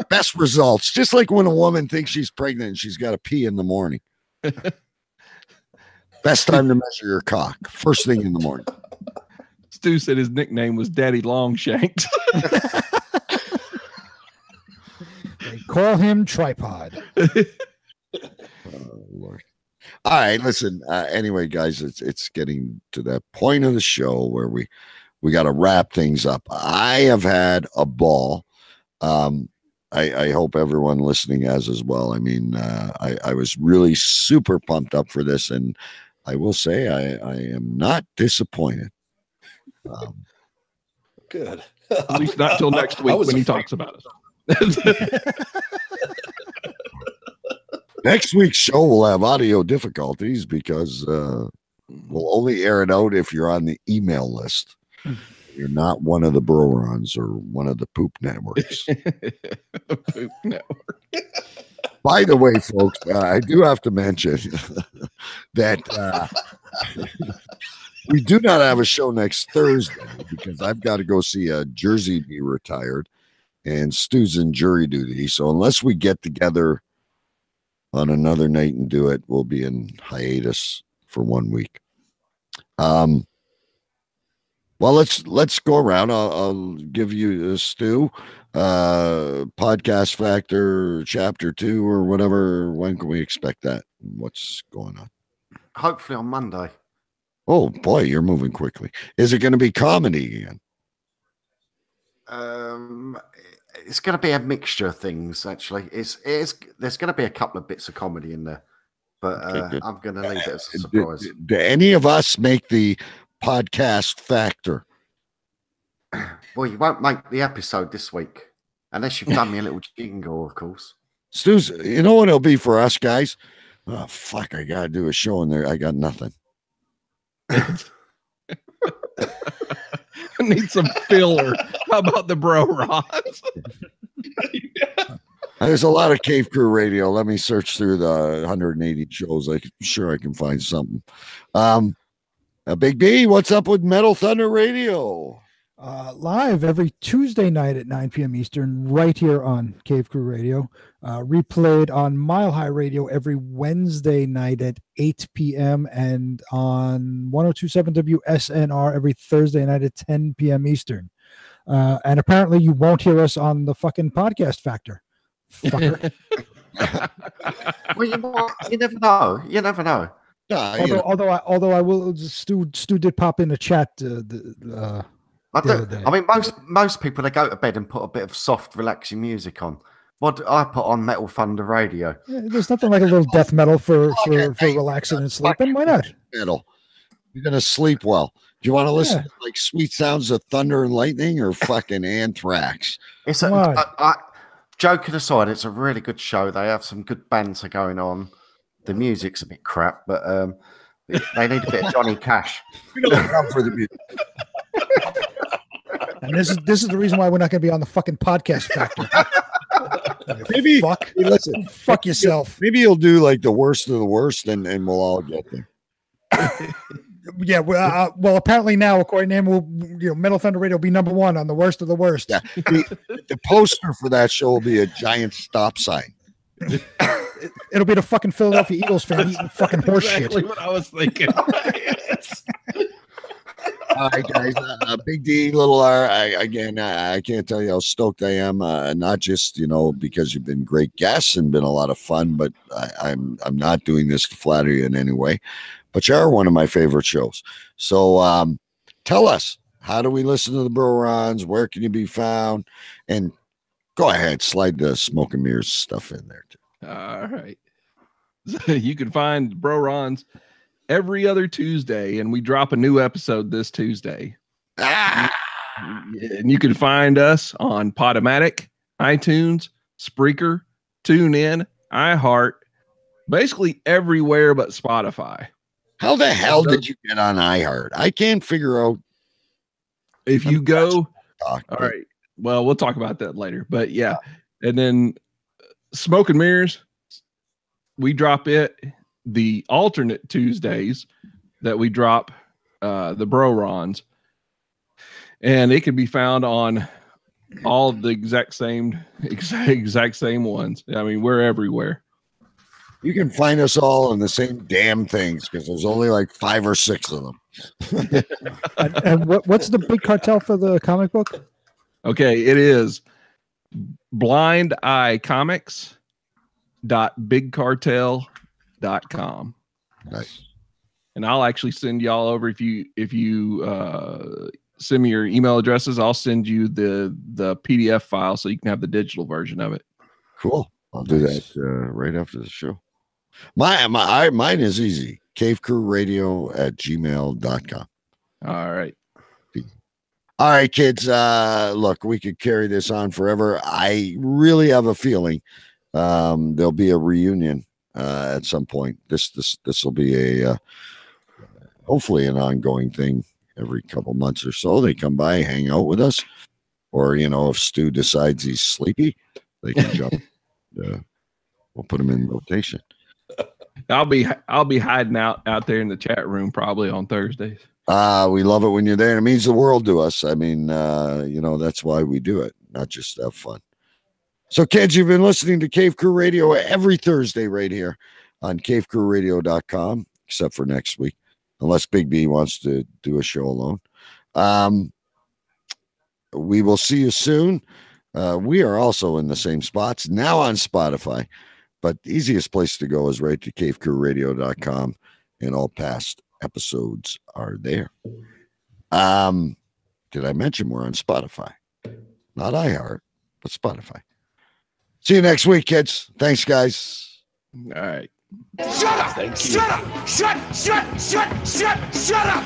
S1: Best results, just like when a woman thinks she's pregnant and she's got to pee in the morning. Best time to measure your cock, first thing in the morning.
S12: Stu said his nickname was Daddy Longshanks.
S10: They call him Tripod.
S1: Lord. All right, listen. Anyway, guys, it's getting to that point of the show where we got to wrap things up. I have had a ball. I hope everyone listening has as well. I mean, I was really super pumped up for this, and I will say I am not disappointed.
S13: Good.
S12: At least not till next week when he talks about it.
S1: Next week's show will have audio difficulties because we'll only air it out if you're on the email list. You're not one of the Brorons or one of the poop networks.
S12: Poop network.
S1: By the way, folks, I do have to mention that we do not have a show next Thursday because I've got to go see a Jersey be retired, and Stu's in jury duty. So unless we get together on another night and do it, we'll be in hiatus for 1 week. Well, let's go around. I'll give you Stu, Podcast Factor Chapter 2 or whatever. When can we expect that? What's going on?
S11: Hopefully on Monday.
S1: Oh boy, you're moving quickly. Is it going to be comedy again?
S11: It's going to be a mixture of things. Actually, there's going to be a couple of bits of comedy in there, but
S1: Okay,
S11: I'm going to leave it as a surprise.
S1: Do any of us make the Podcast Factor?
S11: Well, you won't make the episode this week unless you've done me a little jingle, of course.
S1: Stu's, you know what it'll be for us guys? Oh fuck, I gotta do a show in there. I got nothing.
S12: I need some filler. How about the bro rods?
S1: There's a lot of Cave Crew Radio. Let me search through the 180 shows. I'm sure I can find something. Big B, what's up with Metal Thunder Radio?
S10: Live every Tuesday night at 9 p.m. Eastern, right here on Cave Crew Radio. Replayed on Mile High Radio every Wednesday night at 8 p.m. and on 102.7 WSNR every Thursday night at 10 p.m. Eastern. And apparently you won't hear us on the fucking Podcast Factor. Fucker.
S11: Well, you never know. You never know.
S10: Although I will, Stu did pop in the chat.
S11: I mean, most people, they go to bed and put a bit of soft, relaxing music on. What do I put on Metal Thunder Radio?
S10: Yeah, there's nothing like a little death metal for relaxing and sleeping. Why not?
S1: Metal. You're gonna sleep well. Do you want to listen to like sweet sounds of thunder and lightning or fucking Anthrax?
S11: It's joking aside, it's a really good show. They have some good banter going on. The music's a bit crap, but they need a bit of Johnny Cash.
S1: We don't come for the music.
S10: And this is the reason why we're not going to be on the fucking Podcast Factor.
S1: Maybe
S10: listen, fuck yourself.
S1: Maybe you'll do like the worst of the worst, and we'll all get there.
S10: Yeah, well, apparently now, according to him, Metal Thunder Radio will be number one on the worst of the worst.
S1: Yeah, the poster for that show will be a giant stop sign.
S10: It'll be the fucking Philadelphia Eagles fan eating fucking horse
S12: exactly
S10: shit.
S12: what I was thinking.
S1: All right, guys. Big D, Little R. I can't tell you how stoked I am. Not just because you've been great guests and been a lot of fun, but I'm not doing this to flatter you in any way. But you are one of my favorite shows. So tell us, how do we listen to the Bro-Rons? Where can you be found? And go ahead, slide the Smoke and Mirrors stuff in there too.
S12: All right. So you can find Bro-Rons every other Tuesday, and we drop a new episode this Tuesday. And you can find us on Podomatic, iTunes, Spreaker, TuneIn, iHeart, basically everywhere but Spotify.
S1: How the hell did you get on iHeart? I can't figure out.
S12: If you go, all right. Well, we'll talk about that later. But yeah, and then Smoke and Mirrors, we drop it the alternate Tuesdays that we drop the Bro-Rons, and it can be found on all the exact same ones. I mean, we're everywhere.
S1: You can find us all in the same damn things because there's only like 5 or 6 of them.
S10: and what's the big cartel for the comic book?
S12: Okay, it is blindeyecomics.bigcartel.com.
S1: Nice.
S12: And I'll actually send y'all over if you send me your email addresses. I'll send you the PDF file so you can have the digital version of it.
S1: Cool. I'll do that right after the show. Mine is easy. cavecrewradio@gmail.com.
S12: All right.
S1: All right, kids. Look, we could carry this on forever. I really have a feeling there'll be a reunion at some point. This will be a hopefully an ongoing thing every couple months or so. They come by, hang out with us, or if Stu decides he's sleepy, they can jump. We'll put him in rotation.
S12: I'll be hiding out there in the chat room probably on Thursdays.
S1: We love it when you're there. It means the world to us. I mean, that's why we do it, not just to have fun. So, kids, you've been listening to Cave Crew Radio every Thursday right here on cavecrewradio.com, except for next week, unless Big B wants to do a show alone. We will see you soon. We are also in the same spots now on Spotify, but the easiest place to go is right to cavecrewradio.com, and all past episodes are there. Did I mention we're on Spotify? Not iHeart, but Spotify. See you next week, kids. Thanks, guys.
S12: All right.
S4: Shut up! Shut up! Shut up! Shut up! Shut up!